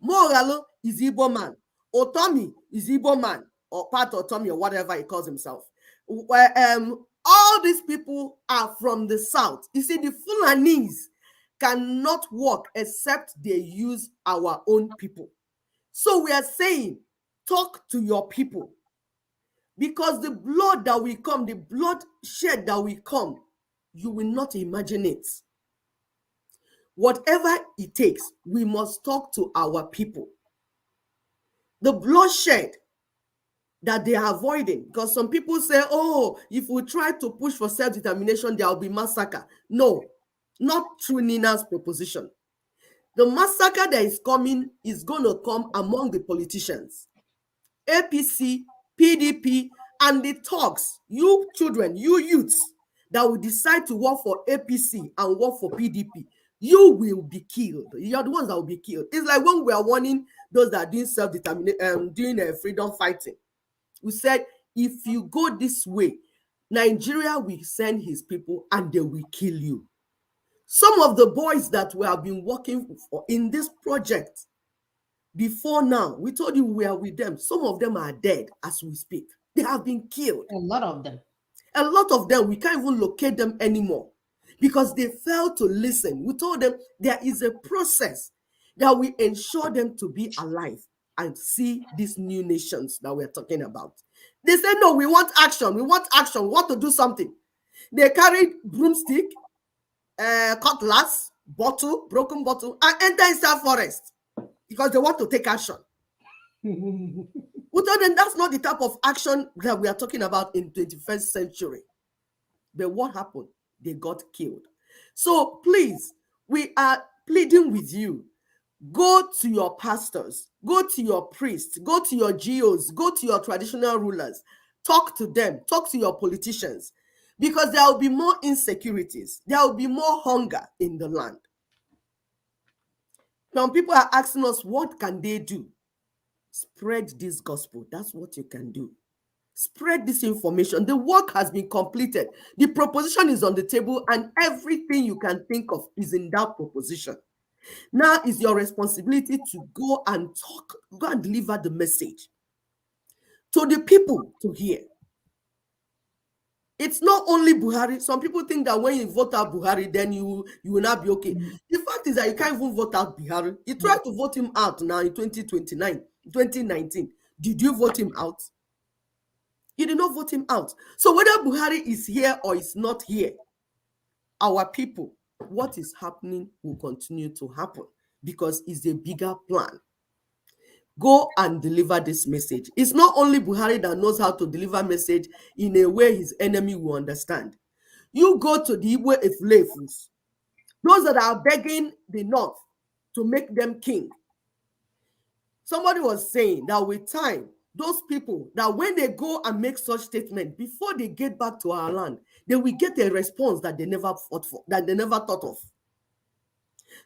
Mogalo is Igbo man. Otomi is Igbo man, or part Otomi, or whatever he calls himself. All these people are from the south. You see, the Fulanis cannot work except they use our own people. So we are saying, talk to your people. Because the blood that will come, the blood shed that will come, you will not imagine it. Whatever it takes, we must talk to our people. The bloodshed that they are avoiding. Because some people say, oh, if we try to push for self-determination, there will be massacre. No, not through NINA's proposition. The massacre that is coming is going to come among the politicians, APC, PDP, and the thugs, you children, you youths that will decide to work for APC and work for PDP. You will be killed. You are the ones that will be killed. It's like when we are warning those that are doing self-determination, doing freedom fighting. We said, if you go this way, Nigeria will send his people and they will kill you. Some of the boys that we have been working for in this project before now, we told you we are with them. Some of them are dead as we speak. They have been killed. A lot of them. A lot of them, we can't even locate them anymore because they failed to listen. We told them there is a process that will ensure them to be alive and see these new nations that we're talking about. They said, no, we want action. We want action. We want to do something. They carried broomstick, cutlass, bottle, broken bottle, and enter inside forest because they want to take action. We told them that's not the type of action that we are talking about in 21st century. But what happened? They got killed. So please, we are pleading with you. Go to your pastors, go to your priests, go to your GOs, go to your traditional rulers. Talk to them, talk to your politicians, because there will be more insecurities. There will be more hunger in the land. Now people are asking us, what can they do? Spread this gospel. That's what you can do. Spread this information. The work has been completed. The proposition is on the table and everything you can think of is in that proposition. Now is your responsibility to go and talk, go and deliver the message to the people to hear. It's not only Buhari. Some people think that when you vote out Buhari, then you will not be okay. The fact is that you can't even vote out Buhari. You tried to vote him out now in 2019. Did you vote him out? You did not vote him out. So whether Buhari is here or is not here, our people, what is happening will continue to happen because it's a bigger plan. Go and deliver this message. It's not only Buhari that knows how to deliver message in a way his enemy will understand. You go to the Igbo Eflefus, those that are begging the North to make them king. Somebody was saying that with time, those people, that when they go and make such statement, before they get back to our land, they will get a response that they never fought for, that they never thought of.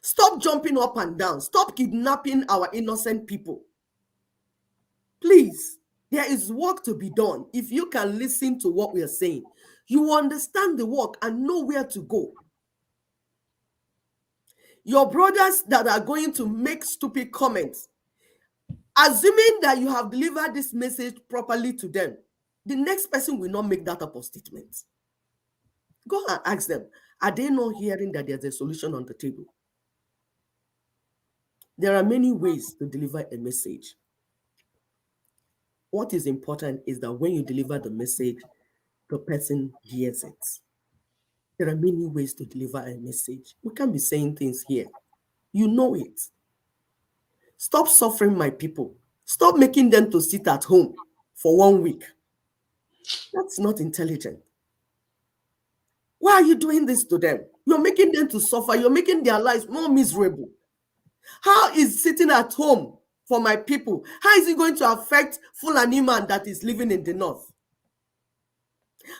Stop jumping up and down. Stop kidnapping our innocent people. Please, there is work to be done. If you can listen to what we are saying, you will understand the work and know where to go. Your brothers that are going to make stupid comments, assuming that you have delivered this message properly to them, the next person will not make that type of statement. Go and ask them, are they not hearing that there's a solution on the table? There are many ways to deliver a message. What is important is that when you deliver the message, the person hears it. There are many ways to deliver a message. We can't be saying things here. You know it. Stop suffering my people. Stop making them to sit at home for 1 week. That's not intelligent. Why are you doing this to them? You're making them to suffer. You're making their lives more miserable. How is sitting at home for my people, how is it going to affect Fulani man that is living in the north?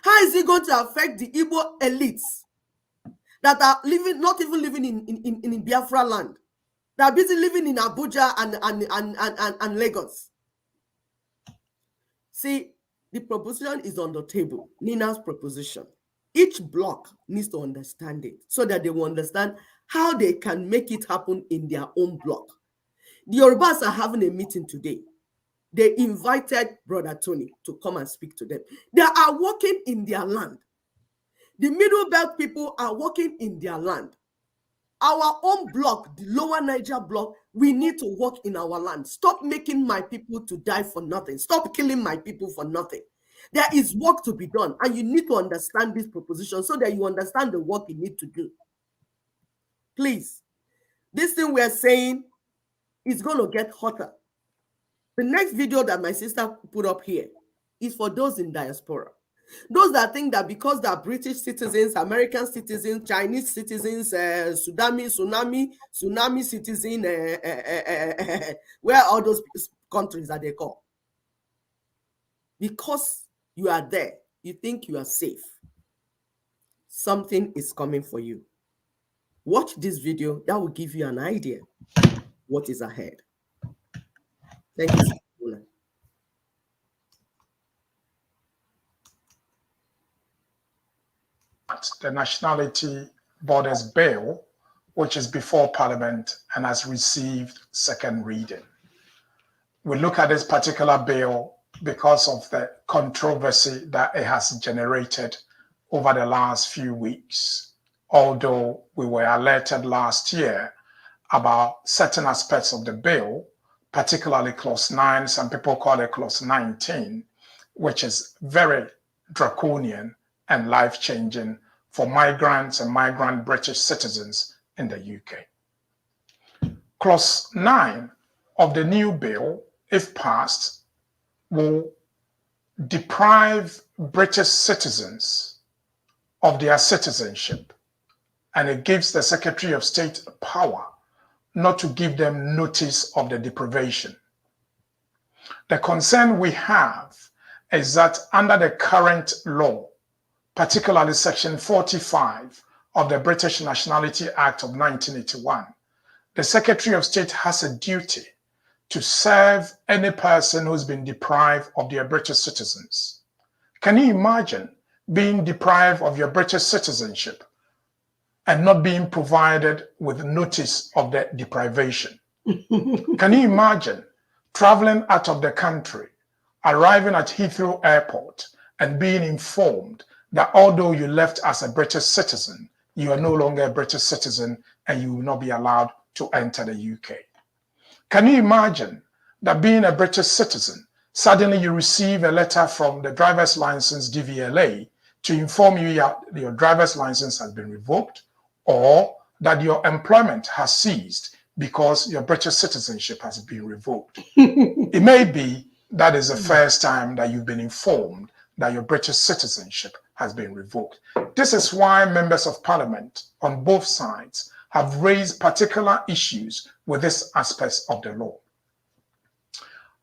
How is it going to affect the Igbo elites that are living, not even living in Biafra land? They are busy living in Abuja and Lagos. See, the proposition is on the table, NINA's proposition. Each block needs to understand it so that they will understand how they can make it happen in their own block. The Yorubas are having a meeting today. They invited Brother Tony to come and speak to them. They are working in their land. The Middle Belt people are working in their land. Our own block, the Lower Niger block, we need to work in our land. Stop making my people to die for nothing. Stop killing my people for nothing. There is work to be done, and you need to understand this proposition so that you understand the work you need to do. Please, this thing we are saying is going to get hotter. The next video that my sister put up here, is for those in diaspora. Those that think that because they are British citizens, American citizens, Chinese citizens, tsunami citizen, where all those countries that they call. Because you are there, you think you are safe. Something is coming for you. Watch this video, that will give you an idea what is ahead. Thank you. The Nationality Borders Bill, which is before Parliament and has received second reading. We look at this particular bill because of the controversy that it has generated over the last few weeks. Although we were alerted last year about certain aspects of the bill, particularly Clause 9, some people call it Clause 19, which is very draconian and life-changing for migrants and migrant British citizens in the UK. Clause 9 of the new bill, if passed, will deprive British citizens of their citizenship, and it gives the Secretary of State power not to give them notice of the deprivation. The concern we have is that under the current law, particularly Section 45 of the British Nationality Act of 1981, the Secretary of State has a duty to serve any person who's been deprived of their British citizens. Can you imagine being deprived of your British citizenship and not being provided with notice of the deprivation? Can you imagine traveling out of the country, arriving at Heathrow Airport, and being informed that although you left as a British citizen, you are no longer a British citizen and you will not be allowed to enter the UK? Can you imagine that being a British citizen, suddenly you receive a letter from the driver's license DVLA to inform you your driver's license has been revoked, or that your employment has ceased because your British citizenship has been revoked? It may be that is the first time that you've been informed that your British citizenship has been revoked. This is why members of Parliament on both sides have raised particular issues with this aspect of the law.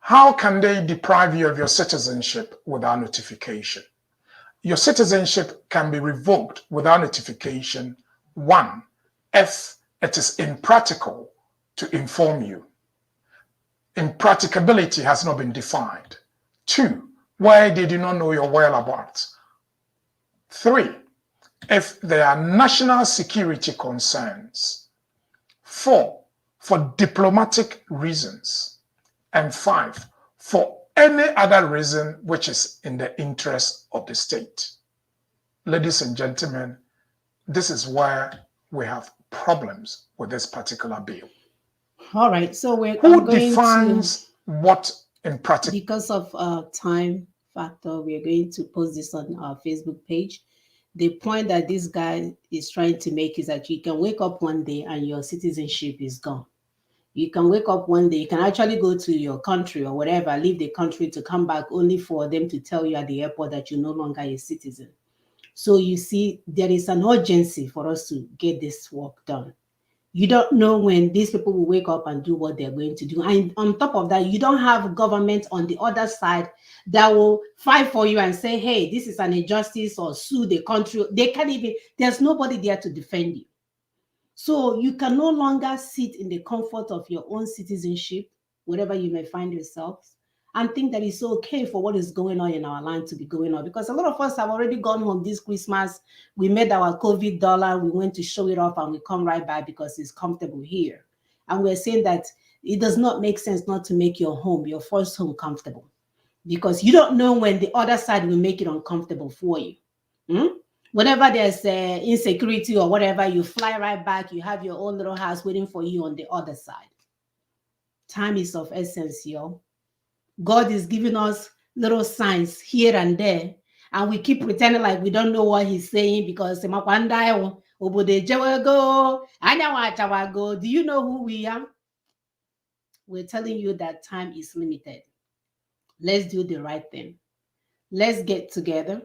How can they deprive you of your citizenship without notification? Your citizenship can be revoked without notification, one, if it is impractical to inform you. Impracticability has not been defined. Two, where they do not know your whereabouts. Three, if there are national security concerns. Four, for diplomatic reasons. And five, for any other reason which is in the interest of the state. Ladies and gentlemen, this is where we have problems with this particular bill. All right, so who defines what in practice? Because of time factor, we are going to post this on our Facebook page. The point that this guy is trying to make is that you can wake up one day and your citizenship is gone. You can wake up one day, you can actually go to your country or whatever, leave the country to come back only for them to tell you at the airport that you're no longer a citizen. So you see, there is an urgency for us to get this work done. You don't know when these people will wake up and do what they're going to do. And on top of that, you don't have government on the other side that will fight for you and say, hey, this is an injustice, or sue the country. They can't even, there's nobody there to defend you. So you can no longer sit in the comfort of your own citizenship, wherever you may find yourselves, and think that it's okay for what is going on in our land to be going on. Because a lot of us have already gone home this Christmas. We made our COVID dollar. We went to show it off and we come right back because it's comfortable here. And we're saying that it does not make sense not to make your home, your first home, comfortable, because you don't know when the other side will make it uncomfortable for you. Whenever there's insecurity or whatever, you fly right back. You have your own little house waiting for you on the other side. Time is of essence, y'all. God is giving us little signs here and there, and we keep pretending like we don't know what he's saying because do you know who we are? We're telling you that time is limited. Let's do the right thing. Let's get together.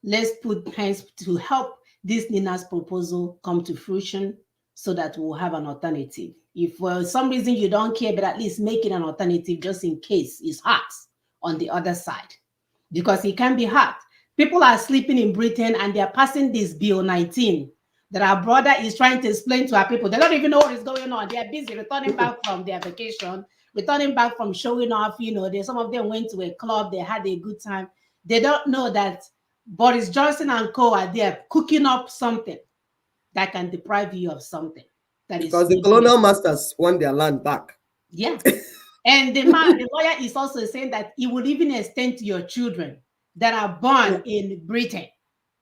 Let's put hands to help this NINAS proposal come to fruition so that we'll have an alternative. If for some reason you don't care, but at least make it an alternative just in case it's hot on the other side. Because it can be hot. People are sleeping in Britain and they're passing this Bill 19 that our brother is trying to explain to our people. They don't even know what is going on. They're busy returning back from their vacation, returning back from showing off. Some of them went to a club, they had a good time. They don't know that Boris Johnson and co are there cooking up something that can deprive you of something. That because is the colonial masters want their land back. Yeah. And the lawyer is also saying that it will even extend to your children that are born in Britain.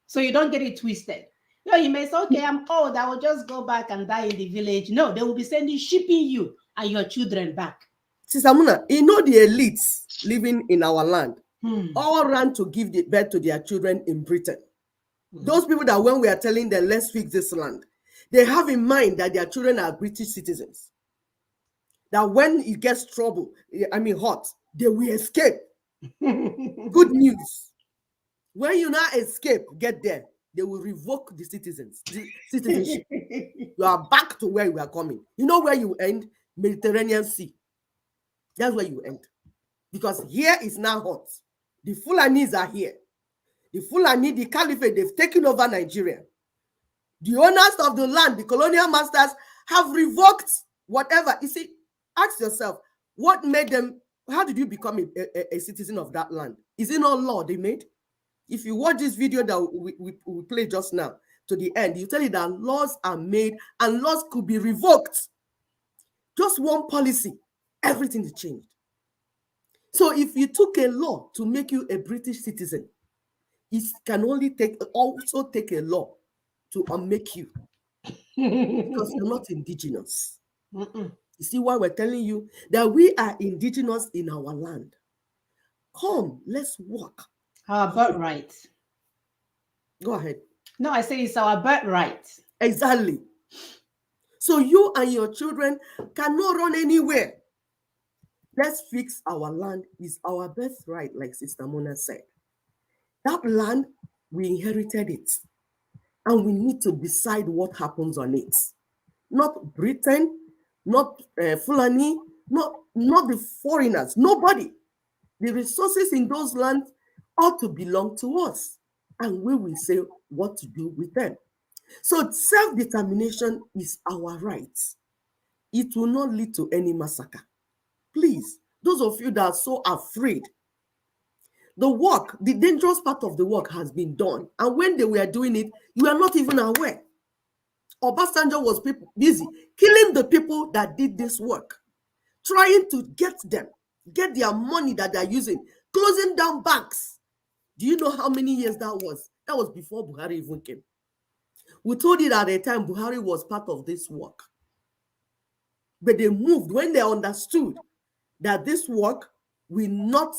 So you don't get it twisted. You may say, okay, I'm old, I will just go back and die in the village. No, they will be shipping you and your children back. Sister Muna, the elites living in our land all ran to give the birth to their children in Britain. Those people that when we are telling them, let's fix this land, they have in mind that their children are British citizens. That when it gets trouble, hot, they will escape. Good news. When you now escape, get there, they will revoke the citizenship. You are back to where you are coming. You know where you end? Mediterranean Sea. That's where you end. Because here is now hot. The Fulanis are here. The Fulani, the Caliphate, they've taken over Nigeria. The owners of the land, the colonial masters, have revoked whatever. You see, ask yourself, what made them, how did you become a citizen of that land? Is it not law they made? If you watch this video that we played just now to the end, you tell you that laws are made and laws could be revoked. Just one policy, everything is changed. So if you took a law to make you a British citizen, it can only also take a law to unmake you because you're not indigenous. You see why we're telling you that we are indigenous in our land. Come, let's work. Our birthright. Go ahead. No, I say it's our birthright. Exactly. So you and your children cannot run anywhere. Let's fix our land. Is our birthright, like Sister Mona said. That land, we inherited it. And we need to decide what happens on it. Not Britain, not Fulani, not the foreigners, nobody. The resources in those lands ought to belong to us. And we will say what to do with them. So self-determination is our right. It will not lead to any massacre. Please, those of you that are so afraid, the work, the dangerous part of the work has been done. And when they were doing it, you are not even aware. Obasanjo was busy killing the people that did this work, trying to get their money that they're using, closing down banks. Do you know how many years that was? That was before Buhari even came. We told you that at the time Buhari was part of this work. But they moved when they understood that this work will not,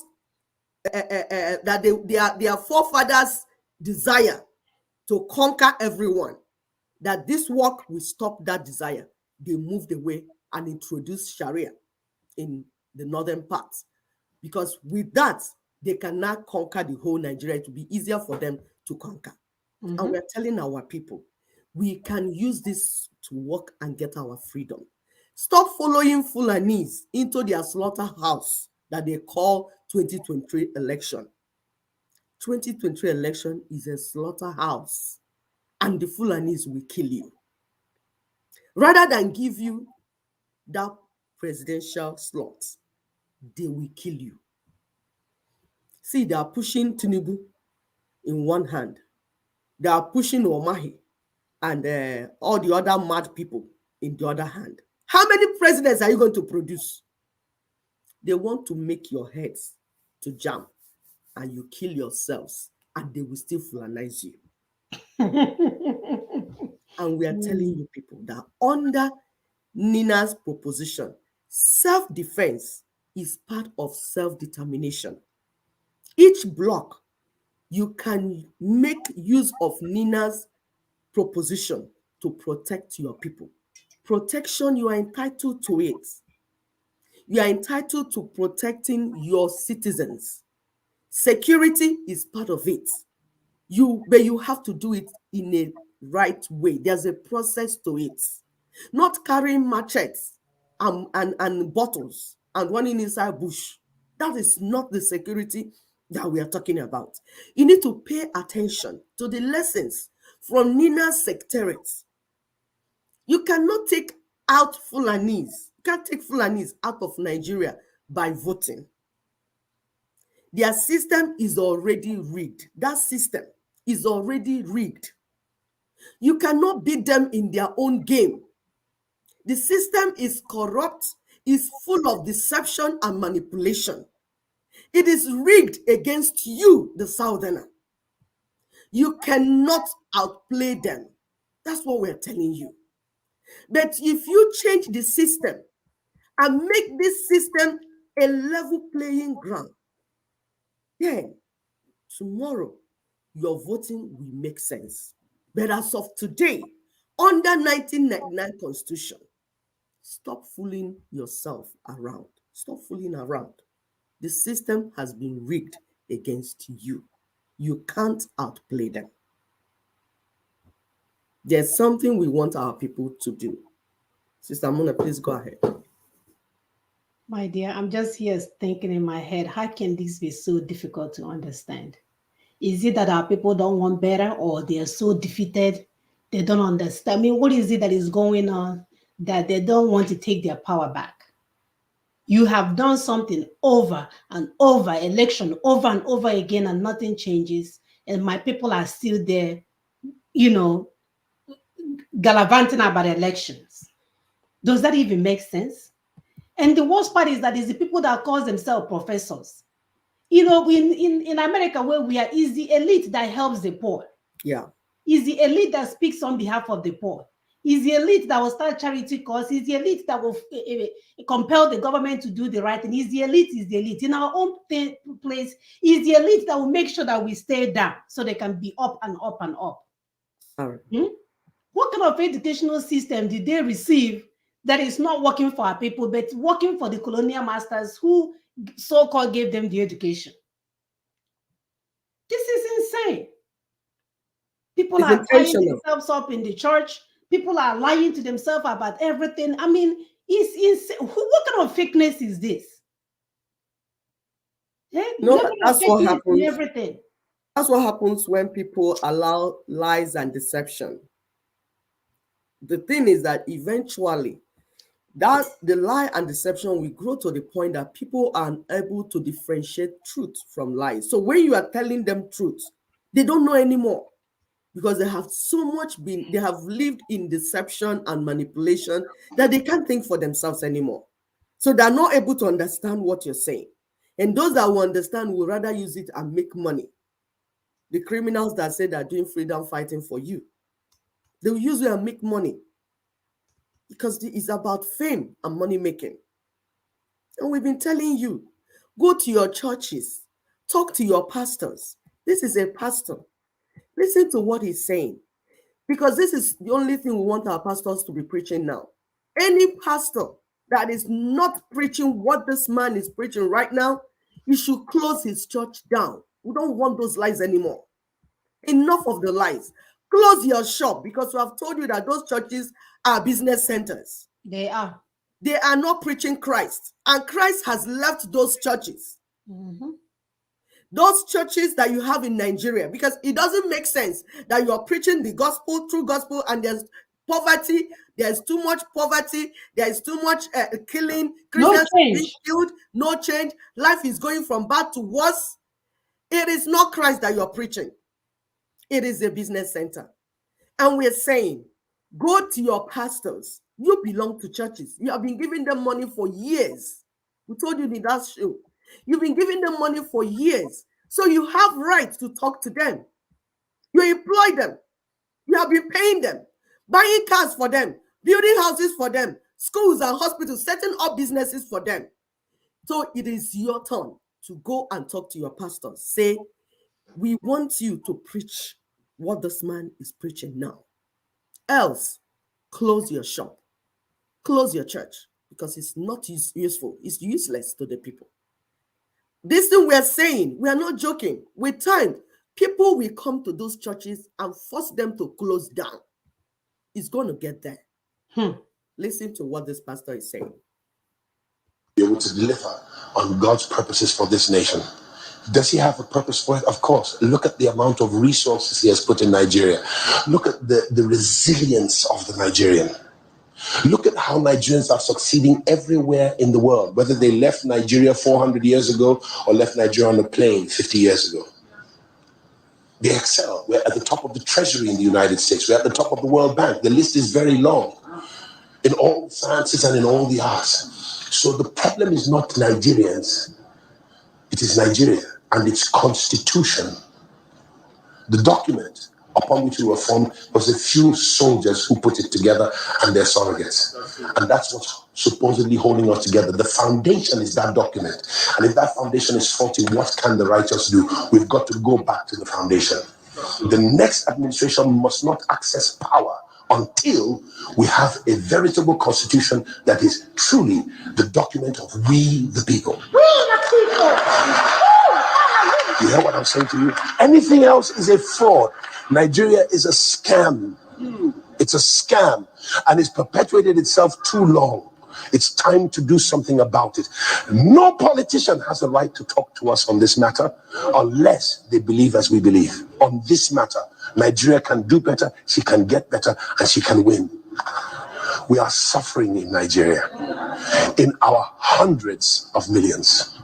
that their forefathers' desire to conquer everyone, that this work will stop that desire. They moved away and introduced Sharia in the northern parts. Because with that, they can now conquer the whole Nigeria. It will be easier for them to conquer. And we're telling our people, we can use this to work and get our freedom. Stop following Fulanis into their slaughterhouse that they call 2023 election. 2023 election is a slaughterhouse, and the Fulanis will kill you. Rather than give you that presidential slot, they will kill you. See, they are pushing Tinubu in one hand. They are pushing Omahi and all the other mad people in the other hand. How many presidents are you going to produce? They want to make your heads to jam and you kill yourselves and they will still Fulanize you. And we are telling you people that under NINA's proposition, self-defense is part of self-determination. Each block, you can make use of NINA's proposition to protect your people. Protection, you are entitled to it. You are entitled to protecting your citizens. Security is part of it. But you have to do it in a right way. There's a process to it. Not carrying machetes and bottles and running inside bush. That is not the security that we are talking about. You need to pay attention to the lessons from NINAS secretariats. You cannot take out Fulanis. You can't take Fulanis out of Nigeria by voting. Their system is already rigged. That system is already rigged. You cannot beat them in their own game. The system is corrupt, is full of deception and manipulation. It is rigged against you, the Southerner. You cannot outplay them. That's what we're telling you. But if you change the system and make this system a level playing ground, then tomorrow your voting will make sense. But as of today, under 1999 Constitution, stop fooling yourself around. Stop fooling around. The system has been rigged against you. You can't outplay them. There's something we want our people to do. Sister Mona, please go ahead. My dear, I'm just here thinking in my head, how can this be so difficult to understand? Is it that our people don't want better, or they are so defeated they don't understand? I mean, what is it that is going on that they don't want to take their power back? You have done something over and over, election over and over again, and nothing changes. And my people are still there, gallivanting about elections. Does that even make sense? And the worst part is that it's the people that call themselves professors. In America, where we are, is the elite that helps the poor. Yeah. Is the elite that speaks on behalf of the poor. Is the elite that will start charity cause. Is the elite that will compel the government to do the right thing. Is the elite. In our own place, is the elite that will make sure that we stay down so they can be up and up and up. All right. What kind of educational system did they receive that is not working for our people, but working for the colonial masters who so-called gave them the education? This is insane. People are tying themselves up in the church. People are lying to themselves about everything. I mean, it's insane. What kind of fakeness is this? No, that's what happens. Everything. That's what happens when people allow lies and deception. The thing is that eventually, the lie and deception will grow to the point that people are unable to differentiate truth from lies. So when you are telling them truth, they don't know anymore, because they have they have lived in deception and manipulation that they can't think for themselves anymore. So they're not able to understand what you're saying. And those that will understand will rather use it and make money. The criminals that say they're doing freedom fighting for you, they will use it and make money, because it's about fame and money making. And we've been telling you, go to your churches, talk to your pastors. This is a pastor. Listen to what he's saying, because this is the only thing we want our pastors to be preaching now. Any pastor that is not preaching what this man is preaching right now, he should close his church down. We don't want those lies anymore. Enough of the lies. Close your shop, because we have told you that those churches are business centers. They are. They are not preaching Christ, and Christ has left those churches. Those churches that you have in Nigeria, because it doesn't make sense that you are preaching the gospel, true gospel, and there's poverty, there's too much poverty, there's too much killing, Christians being killed, no change, life is going from bad to worse. It is not Christ that you're preaching. It is a business center. And we're saying, go to your pastors. You belong to churches. You have been giving them money for years. We told you in the last show. You've been giving them money for years. So you have rights to talk to them. You employ them. You have been paying them, buying cars for them, building houses for them, schools and hospitals, setting up businesses for them. So it is your turn to go and talk to your pastors. Say, we want you to preach what this man is preaching now. Else, close your shop, close your church, because it's not useful. It's useless to the people. This thing we're saying, we are not joking. With time, people will come to those churches and force them to close down. It's going to get there. Listen to what this pastor is saying. Be able to deliver on God's purposes for this nation. Does he have a purpose for it? Of course. Look at the amount of resources he has put in Nigeria. Look at the resilience of the Nigerian. Look at how Nigerians are succeeding everywhere in the world, whether they left Nigeria 400 years ago or left Nigeria on a plane 50 years ago. They excel. We're at the top of the treasury in the United States. We're at the top of the World Bank. The list is very long in all sciences and in all the arts. So the problem is not Nigerians. It is Nigeria and its constitution. The document upon which we were formed was a few soldiers who put it together and their surrogates. And that's what's supposedly holding us together. The foundation is that document. And if that foundation is faulty, what can the righteous do? We've got to go back to the foundation. The next administration must not access power until we have a veritable constitution that is truly the document of we the people. We the people! You hear what I'm saying to you? Anything else is a fraud. Nigeria is a scam. It's a scam, and it's perpetuated itself too long. It's time to do something about it. No politician has the right to talk to us on this matter unless they believe as we believe. On this matter, Nigeria can do better, she can get better, and she can win. We are suffering in Nigeria in our hundreds of millions,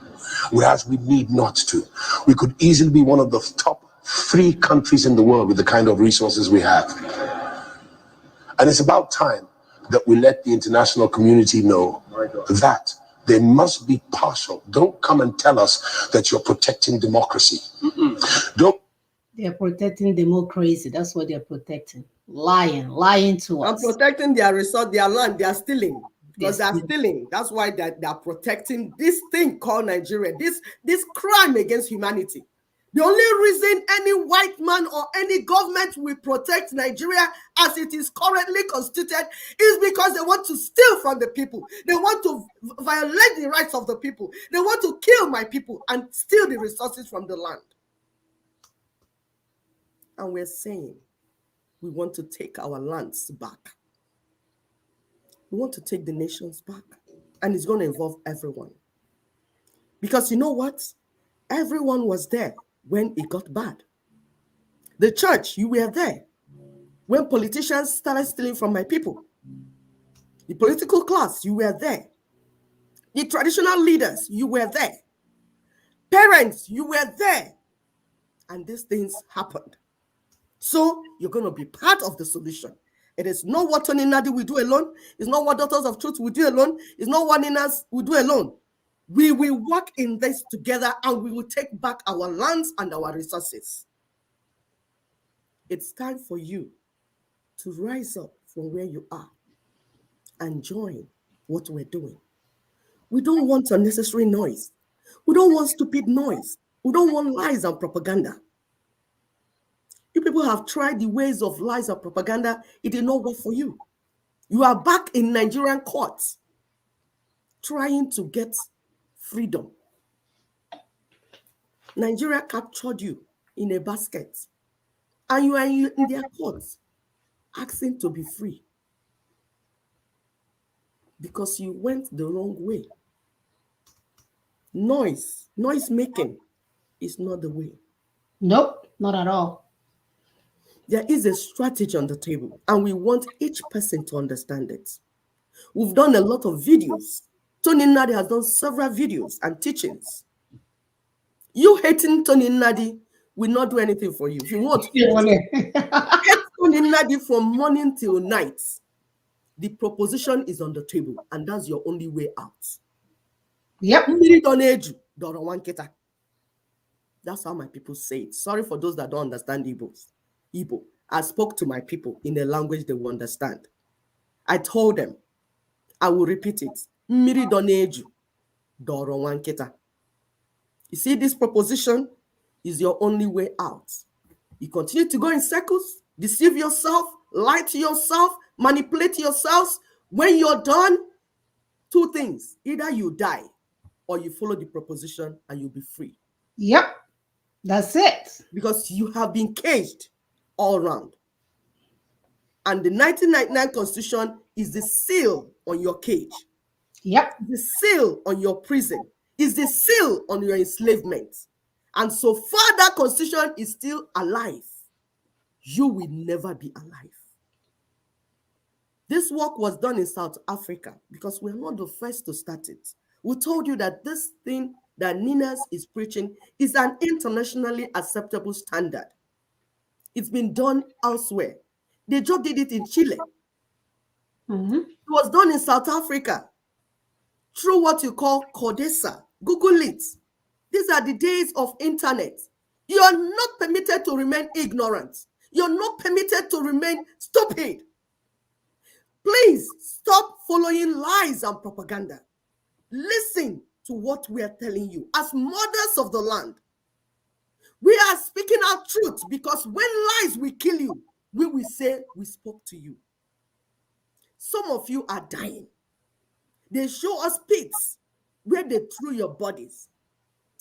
whereas we need not to. We could easily be one of the top 3 countries in the world with the kind of resources we have. And it's about time that we let the international community know that they must be partial. Don't come and tell us that you're protecting democracy. They're protecting democracy. That's what they're protecting. Lying to us. And protecting their resource, their land, they are stealing. Because they are stealing. That's why they are protecting this thing called Nigeria, this crime against humanity. The only reason any white man or any government will protect Nigeria as it is currently constituted is because they want to steal from the people. They want to violate the rights of the people. They want to kill my people and steal the resources from the land. And we're saying we want to take our lands back. We want to take the nations back. And it's going to involve everyone. Because you know what? Everyone was there when it got bad. The church, you were there when politicians started stealing from my people. The political class, you were there. The traditional leaders, you were there. Parents, you were there. And these things happened. So you're going to be part of the solution. It is not what Tony Nadi will do alone. It's not what Daughters of Truth will do alone. It's not what NINAS will do alone. We will work in this together and we will take back our lands and our resources. It's time for you to rise up from where you are and join what we're doing. We don't want unnecessary noise. We don't want stupid noise. We don't want lies and propaganda. You people have tried the ways of lies and propaganda. It did not work for you. You are back in Nigerian courts trying to get freedom. Nigeria captured you in a basket and you are in their courts asking to be free because you went the wrong way. Noise making is not the way. Nope, not at all. There is a strategy on the table and we want each person to understand it. We've done a lot of videos. Tony Nadi has done several videos and teachings. You hating Tony Nadi will not do anything for you. If you want hate Tony Nadi from morning till night, the proposition is on the table and that's your only way out. Yep. That's how my people say it. Sorry for those that don't understand Igbo. I spoke to my people in a language they will understand. I told them, I will repeat it. Mmiri doneju, doro wanketa. You see, this proposition is your only way out. You continue to go in circles, deceive yourself, lie to yourself, manipulate yourselves. When you're done, 2 things. Either you die or you follow the proposition and you'll be free. Yep. That's it. Because you have been caged all around. And the 1999 Constitution is the seal on your cage. Yep. The seal on your prison. Is the seal on your enslavement. And so far that Constitution is still alive, you will never be alive. This work was done in South Africa because we're not the first to start it. We told you that this thing that NINAS is preaching is an internationally acceptable standard. It's been done elsewhere. They just did it in Chile. Mm-hmm. It was done in South Africa through what you call CODESA. Google it. These are the days of internet. You are not permitted to remain ignorant. You're not permitted to remain stupid. Please stop following lies and propaganda. Listen to what we are telling you as mothers of the land. We are speaking our truth because when lies will kill you, we will say we spoke to you. Some of you are dying. They show us pits where they threw your bodies.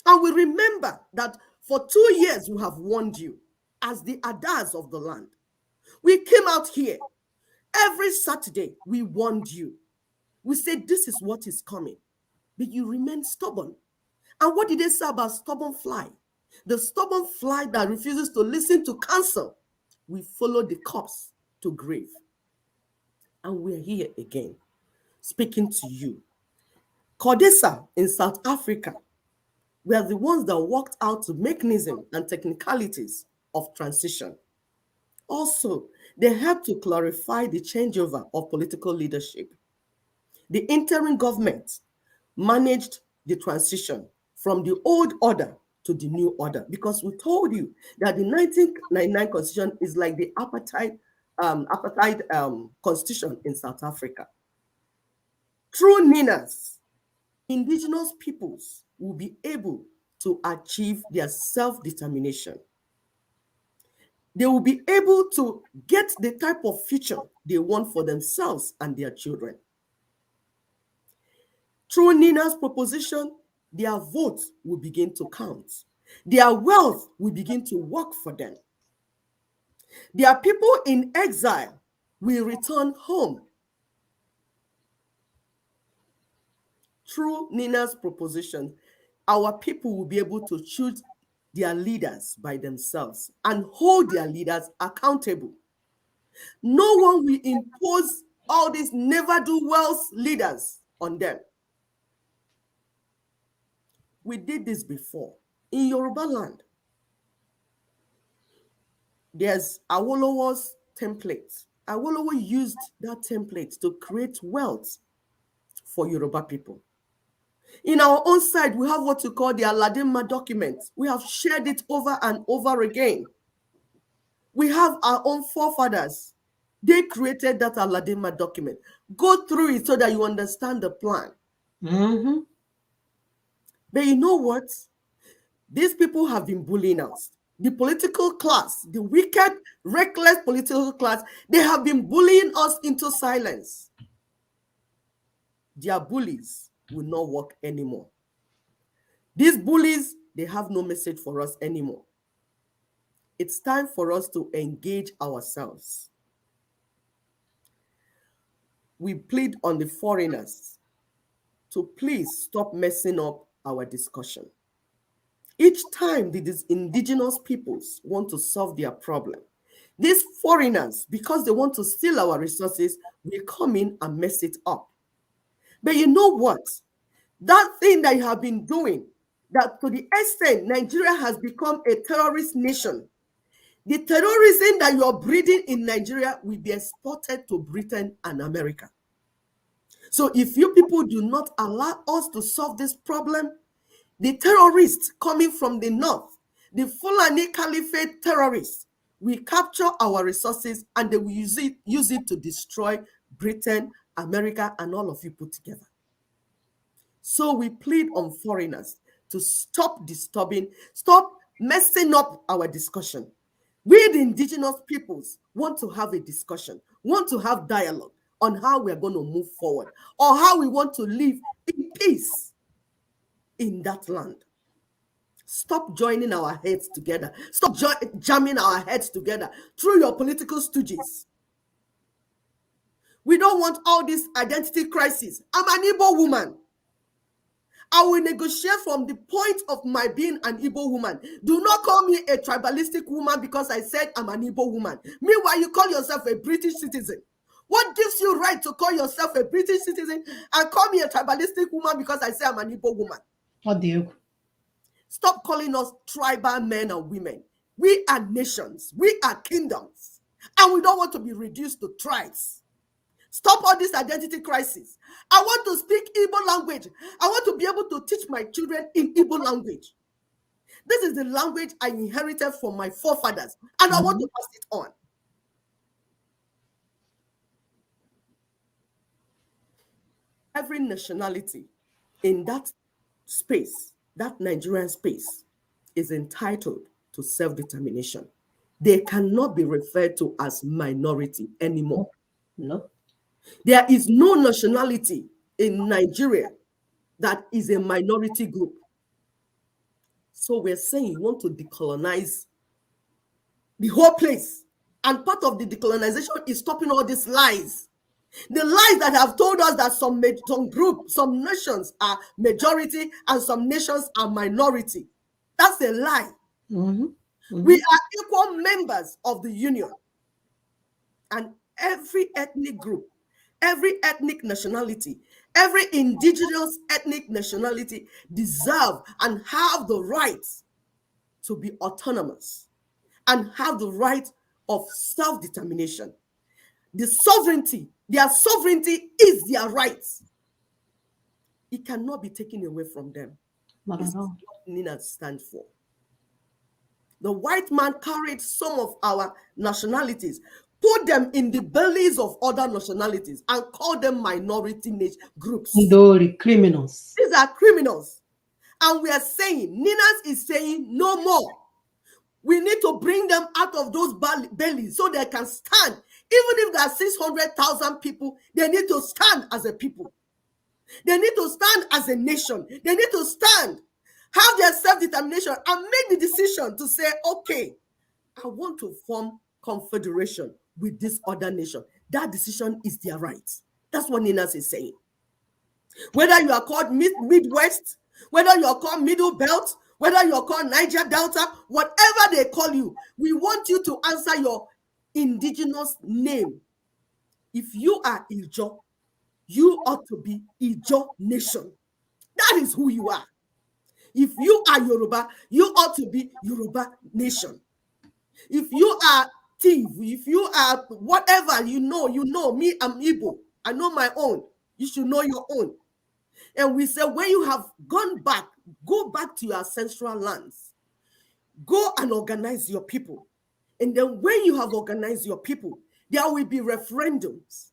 And we remember that for 2 years we have warned you as the Adas of the land. We came out here. Every Saturday we warned you. We said this is what is coming. But you remain stubborn. And what did they say about stubborn fly? The stubborn fly that refuses to listen to counsel. We follow the corpse to grave. And we're here again, speaking to you. CODESA in South Africa were the ones that worked out the mechanism and technicalities of transition. Also, they helped to clarify the changeover of political leadership. The interim government managed the transition from the old order to the new order because we told you that the 1999 Constitution is like the apartheid constitution in South Africa. Through NINAS, indigenous peoples will be able to achieve their self-determination. They will be able to get the type of future they want for themselves and their children. Through NINA's proposition, their votes will begin to count. Their wealth will begin to work for them. Their people in exile will return home. Through NINA's proposition, our people will be able to choose their leaders by themselves and hold their leaders accountable. No one will impose all these never-do-well leaders on them. We did this before. In Yoruba land, there's Awolowo's template. Awolowo used that template to create wealth for Yoruba people. In our own side, we have what you call the Aladinma document. We have shared it over and over again. We have our own forefathers. They created that Aladinma document. Go through it so that you understand the plan. Mm-hmm. But you know what? These people have been bullying us. The political class, the wicked, reckless political class, they have been bullying us into silence. Their bullies will not work anymore. These bullies, they have no message for us anymore. It's time for us to engage ourselves. We plead on the foreigners to please stop messing up our discussion. Each time these indigenous peoples want to solve their problem, these foreigners, because they want to steal our resources, will come in and mess it up. But you know what? That thing that you have been doing, that to the extent Nigeria has become a terrorist nation, the terrorism that you're breeding in Nigeria will be exported to Britain and America. So if you people do not allow us to solve this problem, the terrorists coming from the north, the Fulani Caliphate terrorists, will capture our resources and they will use it to destroy Britain, America, and all of you put together. So we plead on foreigners to stop disturbing, stop messing up our discussion. We, the indigenous peoples, want to have a discussion, want to have dialogue on how we're going to move forward or how we want to live in peace. in that land. Stop joining our heads together. Stop jamming our heads together through your political stooges. We don't want all this identity crisis. I'm an Igbo woman. I will negotiate from the point of my being an Igbo woman. Do not call me a tribalistic woman because I said I'm an Igbo woman. Meanwhile, you call yourself a British citizen. What gives you right to call yourself a British citizen and call me a tribalistic woman because I say I'm an Igbo woman? What do you? Stop calling us tribal men and women. We are nations. We are kingdoms. And we don't want to be reduced to tribes. Stop all this identity crisis. I want to speak Igbo language. I want to be able to teach my children in Igbo language. This is the language I inherited from my forefathers, and I want to pass it on. Every nationality in that space, that Nigerian space, is entitled to self-determination. They cannot be referred to as minority anymore. No. There is no nationality in Nigeria that is a minority group. So we're saying you want to decolonize the whole place. And part of the decolonization is stopping all these lies. The lies that have told us that some groups, some nations are majority and some nations are minority. That's a lie. Mm-hmm. Mm-hmm. We are equal members of the union. And every ethnic group, every ethnic nationality, every indigenous ethnic nationality deserve and have the right to be autonomous and have the right of self-determination. The sovereignty, their sovereignty is their right. It cannot be taken away from them. Not This at is all. what NINAS stands for. The white man carried some of our nationalities, put them in the bellies of other nationalities, and called them minority groups. Ndori, criminals. These are criminals. And we are saying, NINAS is saying no more. We need to bring them out of those bellies so they can stand. Even if there are 600,000 people, they need to stand as a people. They need to stand as a nation. They need to stand, have their self-determination, and make the decision to say, okay, I want to form confederation with this other nation. That decision is their right. That's what NINAS is saying. Whether you are called Midwest, whether you are called Middle Belt, whether you are called Niger Delta, whatever they call you, we want you to answer your indigenous name. If you are Ijo, you ought to be Ijo Nation. That is who you are. If you are Yoruba, you ought to be Yoruba Nation. If you are Tiv, if you are whatever, you know me, I'm Igbo. I know my own. You should know your own. And we say, when you have gone back, go back to your ancestral lands. Go and organize your people. And then when you have organized your people, there will be referendums.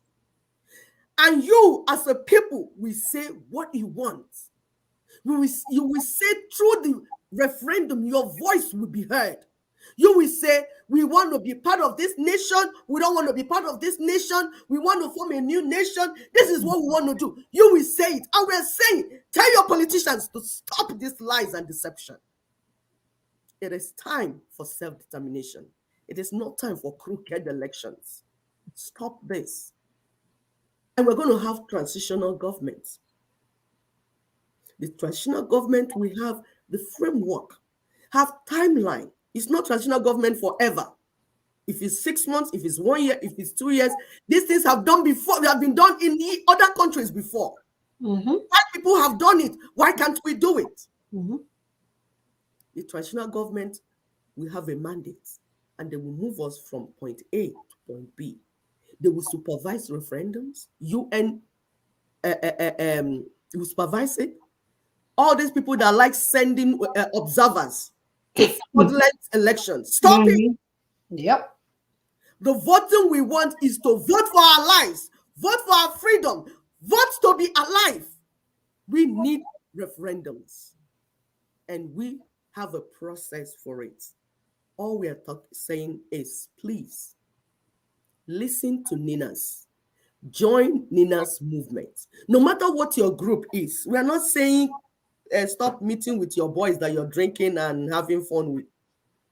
And you, as a people, will say what you want. You will say through the referendum, your voice will be heard. You will say, we want to be part of this nation. We don't want to be part of this nation. We want to form a new nation. This is what we want to do. You will say it. And we're saying, tell your politicians to stop these lies and deception. It is time for self-determination. It is not time for crooked elections. Stop this. And we're going to have transitional government. The transitional government will have the framework, have timeline. It's not transitional government forever. If it's 6 months, if it's 1 year, if it's 2 years, these things have done before. They have been done in the other countries before. Mm-hmm. White people have done it. Why can't we do it? Mm-hmm. The transitional government will have a mandate, and they will move us from point A to point B. They will supervise referendums. UN will supervise it. All these people that like sending observers to fraudulent elections, stop it. Yep. The voting we want is to vote for our lives, vote for our freedom, vote to be alive. We need referendums, and we have a process for it. All we are saying is, please listen to NINAS. Join NINAS movement. No matter what your group is, we are not saying stop meeting with your boys that you're drinking and having fun with.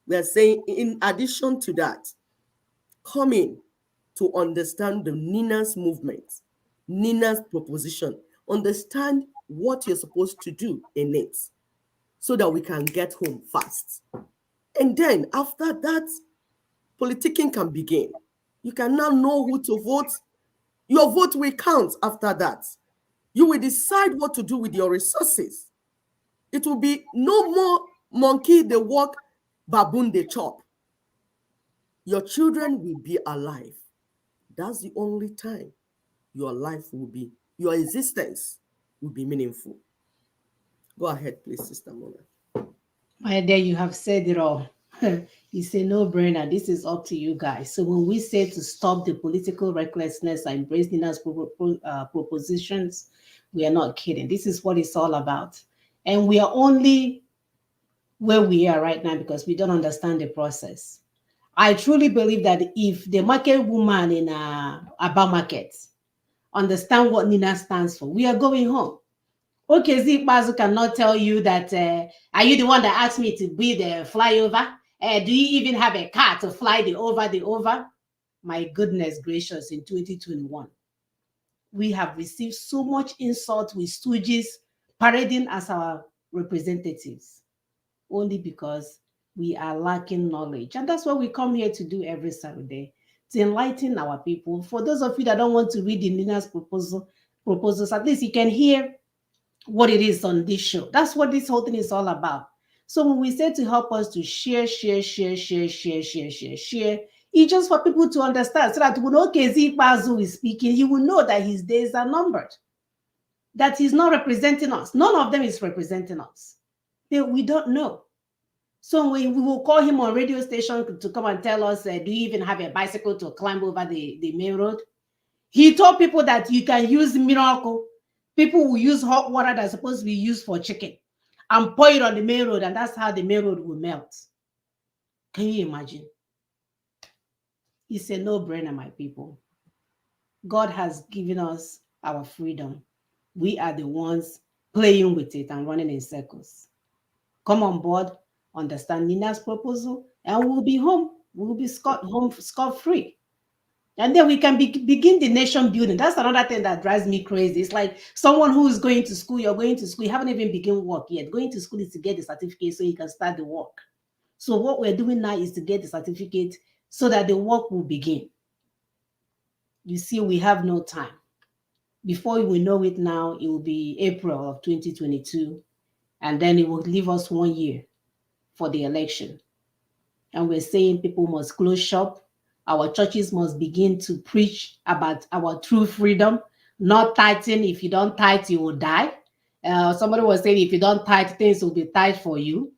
We are saying, in addition to that, come in to understand the NINAS movement, NINAS proposition, understand what you're supposed to do in it so that we can get home fast. And then after that, politicking can begin. You can now know who to vote. Your vote will count after that. You will decide what to do with your resources. It will be no more monkey they walk, baboon they chop. Your children will be alive. That's the only time your life will be, your existence will be meaningful. Go ahead, please, Sister Mona. My dear, you have said it all. It's a no-brainer. This is up to you guys. So when we say to stop the political recklessness and embrace Nina's propositions, we are not kidding. This is what it's all about. And we are only where we are right now because we don't understand the process. I truly believe that if the market woman in Aba market understand what Nina stands for, we are going home. Okay, Zikbazu cannot tell you that, are you the one that asked me to be the flyover? Do you even have a car to fly the over? My goodness gracious, in 2021, we have received so much insult with stooges parading as our representatives, only because we are lacking knowledge. And that's what we come here to do every Saturday, to enlighten our people. For those of you that don't want to read the NINA's proposals, at least you can hear what it is on this show. That's what this whole thing is all about. So when we say to help us to share, it's just for people to understand so that when Okezi Bazu is speaking, you will know that his days are numbered, that he's not representing us. None of them is representing us. We don't know. So we will call him on radio station to come and tell us, do you even have a bicycle to climb over the main road? He told people that you can use miracle. People will use hot water that's supposed to be used for chicken and pour it on the main road, and that's how the main road will melt. Can you imagine? It's a no-brainer, my people. God has given us our freedom. We are the ones playing with it and running in circles. Come on board, understand Nina's proposal, and we'll be home. We'll be scot-free. And then we can begin the nation building. That's another thing that drives me crazy. It's like someone who is going to school, you're going to school, you haven't even begun work yet. Going to school is to get the certificate so you can start the work. So what we're doing now is to get the certificate so that the work will begin. You see, we have no time. Before we know it now, it will be April of 2022. And then it will leave us 1 year for the election. And we're saying people must close shop. Our churches must begin to preach about our true freedom, not tithing. If you don't tithe, you will die. Somebody was saying if you don't tithe, things will be tight for you.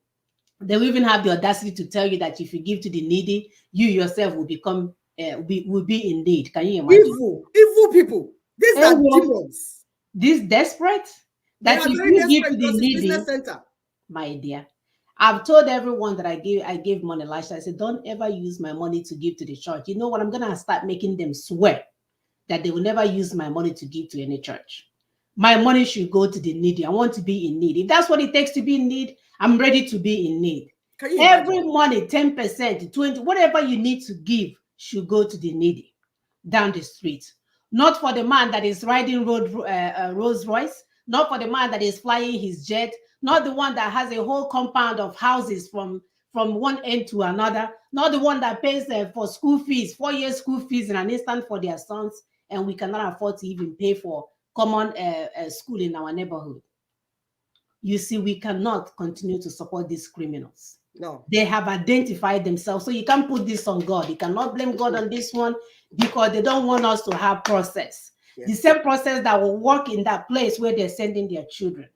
They will even have the audacity to tell you that if you give to the needy, you yourself will become will be in need. Can you imagine? Evil people. These are demons. This desperate They that are if very you give desperate to the because it's needy, business center. my dear. I've told everyone that I gave money last year. I said, don't ever use my money to give to the church. You know what? I'm going to start making them swear that they will never use my money to give to any church. My money should go to the needy. I want to be in need. If that's what it takes to be in need, I'm ready to be in need. Every money, 10%, 20, whatever you need to give should go to the needy down the street. Not for the man that is riding Rolls Royce, not for the man that is flying his jet, not the one that has a whole compound of houses from one end to another, not the one that pays for school fees, 4 years school fees in an instant for their sons, and we cannot afford to even pay for common school in our neighborhood. You see, we cannot continue to support these criminals. No. They have identified themselves. So you can't put this on God. You cannot blame God on this one because they don't want us to have process. Yes. The same process that will work in that place where they're sending their children.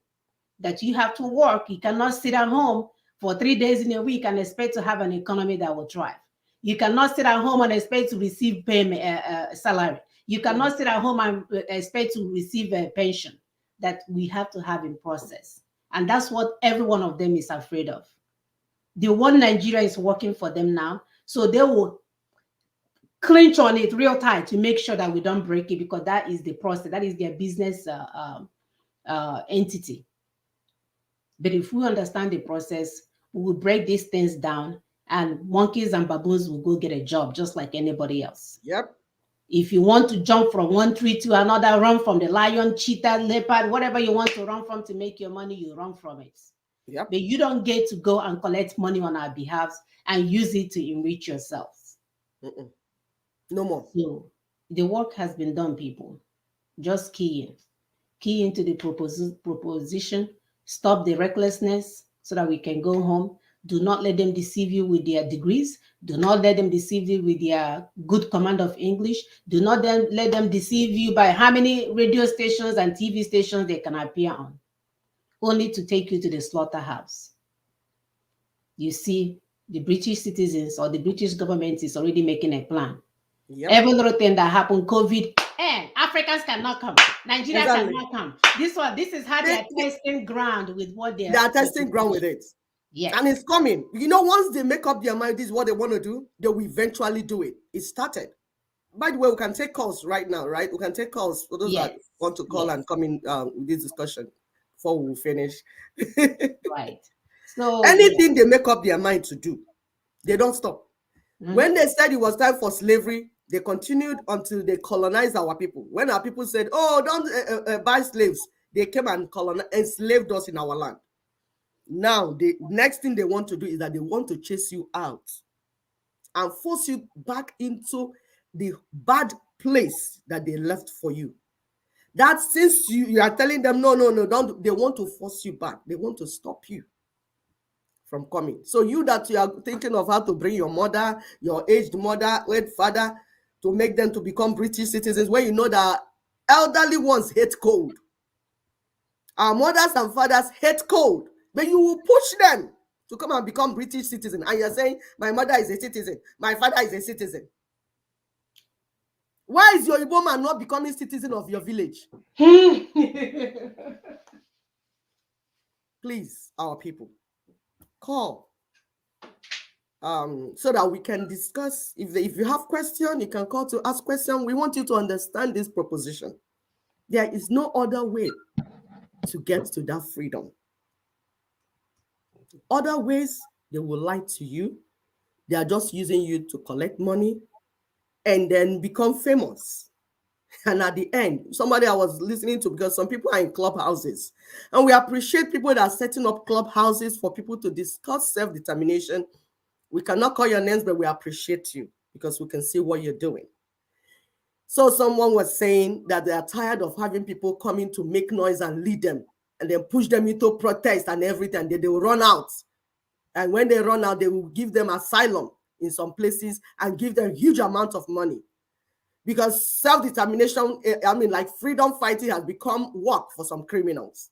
That you have to work. You cannot sit at home for 3 days in a week and expect to have an economy that will thrive. You cannot sit at home and expect to receive payment, salary. You cannot sit at home and expect to receive a pension. That we have to have in process. And that's what every one of them is afraid of. The one Nigeria is working for them now. So they will clinch on it real tight to make sure that we don't break it because that is the process. That is their business entity. But if we understand the process, we will break these things down, and monkeys and baboons will go get a job just like anybody else. Yep. If you want to jump from one tree to another, run from the lion, cheetah, leopard, whatever you want to run from to make your money, you run from it. Yep. But you don't get to go and collect money on our behalf and use it to enrich yourselves. No more. So the work has been done, people. Just key into the proposition, stop the recklessness so that we can go home. Do not let them deceive you with their degrees. Do not let them deceive you with their good command of English. Do not then let them deceive you by how many radio stations and TV stations they can appear on, only to take you to the slaughterhouse. You see, the British citizens or the British government is already making a plan. Yep. Every little thing that happened, COVID, Africans cannot come. Nigerians Exactly. cannot come. This is how they are testing ground with what They are testing ground with it. Yes. And it's coming. You know, once they make up their mind, this is what they want to do, they will eventually do it. It started. By the way, we can take calls right now, right? We can take calls for those that want to call and come in with this discussion before we finish. Right. So anything they make up their mind to do, they don't stop. When they said it was time for slavery, they continued until they colonized our people. When our people said, "Oh, don't buy slaves," they came and enslaved us in our land. Now, the next thing they want to do is that they want to chase you out and force you back into the bad place that they left for you. That since you are telling them, no, don't, they want to force you back. They want to stop you from coming. So you that you are thinking of how to bring your mother, your aged mother, late father, to make them to become British citizens, when you know that elderly ones hate cold. Our mothers and fathers hate cold, but you will push them to come and become British citizens. And you're saying, my mother is a citizen, my father is a citizen. Why is your Igbo man not becoming citizen of your village? Please, our people, call so that we can discuss. If you have question, you can call to ask question. We want you to understand this proposition. There is no other way to get to that freedom. Other ways, they will lie to you. They are just using you to collect money and then become famous. And at the end, somebody I was listening to, because some people are in clubhouses, and we appreciate people that are setting up clubhouses for people to discuss self-determination. We cannot call your names, but we appreciate you because we can see what you're doing. So someone was saying that they are tired of having people coming to make noise and lead them and then push them into protest and everything. They will run out. And when they run out, they will give them asylum in some places and give them huge amount of money. Because self-determination, like freedom fighting has become work for some criminals.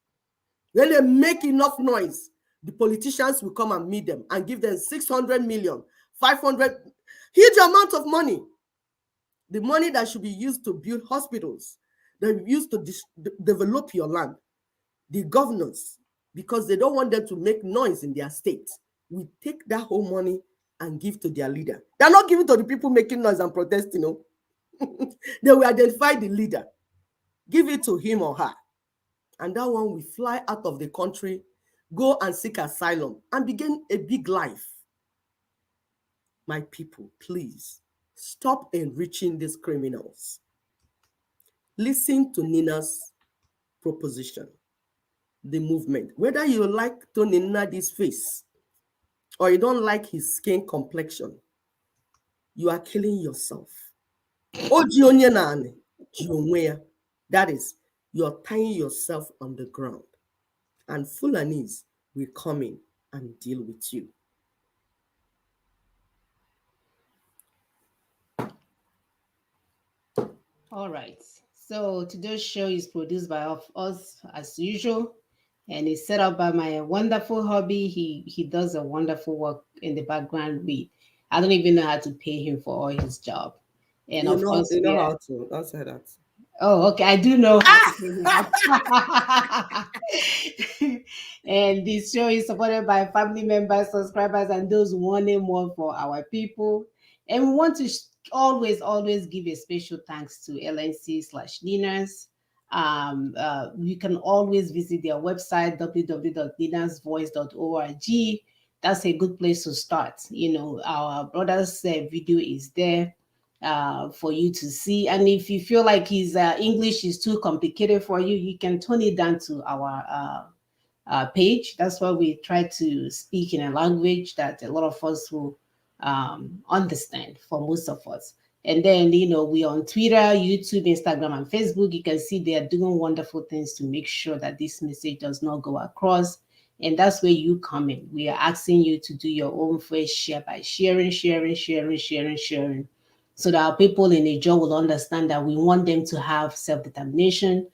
When they make enough noise, the politicians will come and meet them and give them 600 million, 500, huge amount of money. The money that should be used to build hospitals, that be used to develop your land. The governors, because they don't want them to make noise in their state, we take that whole money and give to their leader. They're not giving to the people making noise and protesting, no. They will identify the leader, give it to him or her, and that one will fly out of the country, go and seek asylum, and begin a big life. My people, please stop enriching these criminals. Listen to NINA's proposition, the movement. Whether you like Tony Nnadi's face or you don't like his skin complexion, you are killing yourself. That is, you're tying yourself on the ground, and Fulanis will come in and deal with you. All right. So today's show is produced by us as usual, and it's set up by my wonderful hubby. He does a wonderful work in the background. I don't even know how to pay him for all his job. And you of course, you know how to. I'll say that. Oh, okay. I do know how to pay him. And this show is supported by family members, subscribers, and those wanting more for our people. And we want to always give a special thanks to LNC/NINAS, You can always visit their website, www.ninasvoice.org. That's a good place to start. Our brother's video is there for you to see. And if you feel like his English is too complicated for you, you can tone it down to our page. That's why we try to speak in a language that a lot of us will understand, for most of us. And then, we're on Twitter, YouTube, Instagram, and Facebook. You can see they are doing wonderful things to make sure that this message does not go across. And that's where you come in. We are asking you to do your own fair share by sharing, so that our people in Niger will understand that we want them to have self-determination.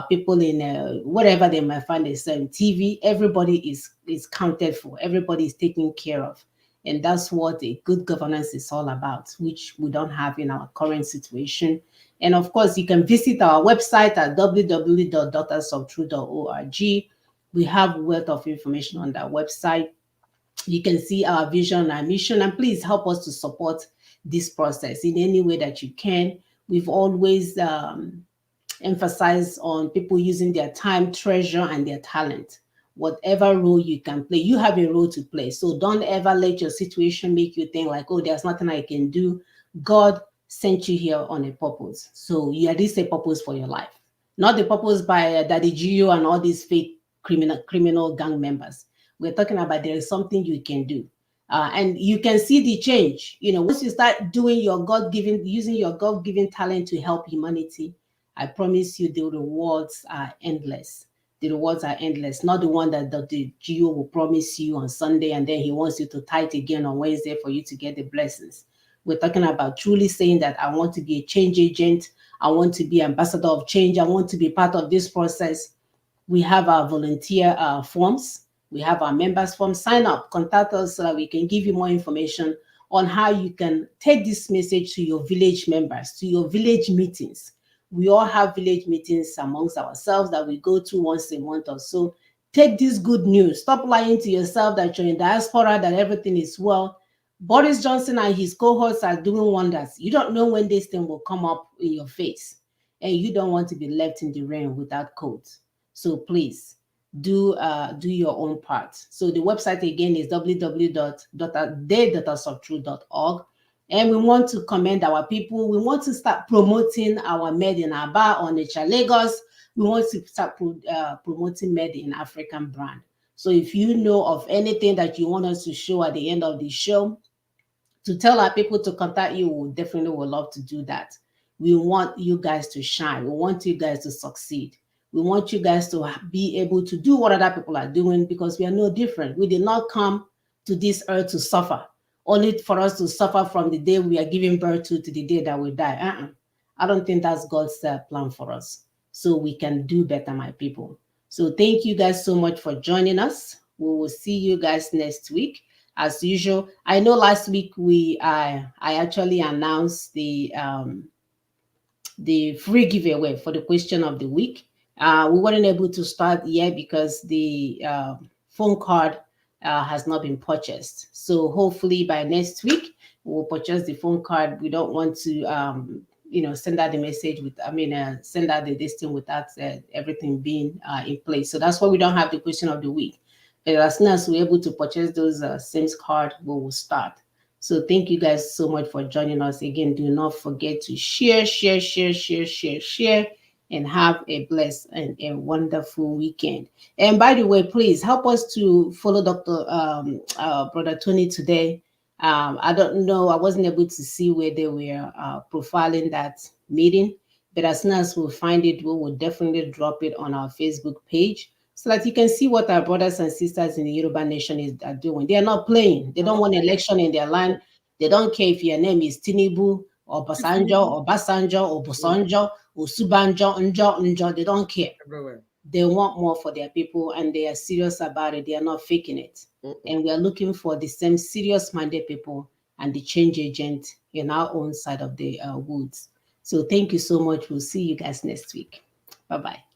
People in whatever they might find themselves in TV, everybody is counted for, everybody is taken care of. And that's what a good governance is all about, which we don't have in our current situation. And of course, you can visit our website at www.daughtersoftrue.org. We have a wealth of information on that website. You can see our vision, our mission, and please help us to support this process in any way that you can. We've always emphasized on people using their time, treasure, and their talent. Whatever role you can play, you have a role to play. So don't ever let your situation make you think like, oh, there's nothing I can do. God sent you here on a purpose. So you at least a purpose for your life, not the purpose by Daddy Gio and all these fake criminal gang members. We're talking about there is something you can do. And you can see the change. Once you start doing using your God-given talent to help humanity, I promise you the rewards are endless. The rewards are endless, not the one that the Geo will promise you on Sunday and then he wants you to tithe again on Wednesday for you to get the blessings. We're talking about truly saying that I want to be a change agent. I want to be ambassador of change. I want to be part of this process. We have our volunteer forms. We have our members form. Sign up, contact us so that we can give you more information on how you can take this message to your village members, to your village meetings. We all have village meetings amongst ourselves that we go to once a month or so. Take this good news. Stop lying to yourself that you're in diaspora, that everything is well. Boris Johnson and his cohorts are doing wonders. You don't know when this thing will come up in your face, and you don't want to be left in the rain without coats. So please do your own part. So the website again is www.daughtersoftrue.org. And we want to commend our people. We want to start promoting our Made in Aba, Onitsha, Lagos. We want to start promoting Made in African brand. So if you know of anything that you want us to show at the end of the show, to tell our people to contact you, we definitely would love to do that. We want you guys to shine. We want you guys to succeed. We want you guys to be able to do what other people are doing, because we are no different. We did not come to this earth to suffer, only for us to suffer from the day we are giving birth to the day that we die. I don't think that's God's plan for us. So we can do better, my people. So thank you guys so much for joining us. We will see you guys next week. As usual, I know last week I actually announced the free giveaway for the question of the week. We weren't able to start yet because the phone card has not been purchased. So hopefully by next week we'll purchase the phone card. We don't want to send out the message send out the listing without everything being in place. So that's why we don't have the question of the week. But as soon as we're able to purchase those SIMS card, we will start. So thank you guys so much for joining us. Again, do not forget to share, and have a blessed and a wonderful weekend. And by the way, please help us to follow Brother Tony today. I don't know, I wasn't able to see where they were profiling that meeting, but as soon as we find it, we will definitely drop it on our Facebook page, so that you can see what our brothers and sisters in the Yoruba nation are doing. They are not playing. They don't want election in their land. They don't care if your name is Tinubu or Basanjo or Basanjo or Bosanjo or Subanjo, Njo. They don't care. Everywhere. They want more for their people, and they are serious about it. They are not faking it. And we are looking for the same serious-minded people and the change agent in our own side of the woods. So thank you so much. We'll see you guys next week. Bye-bye.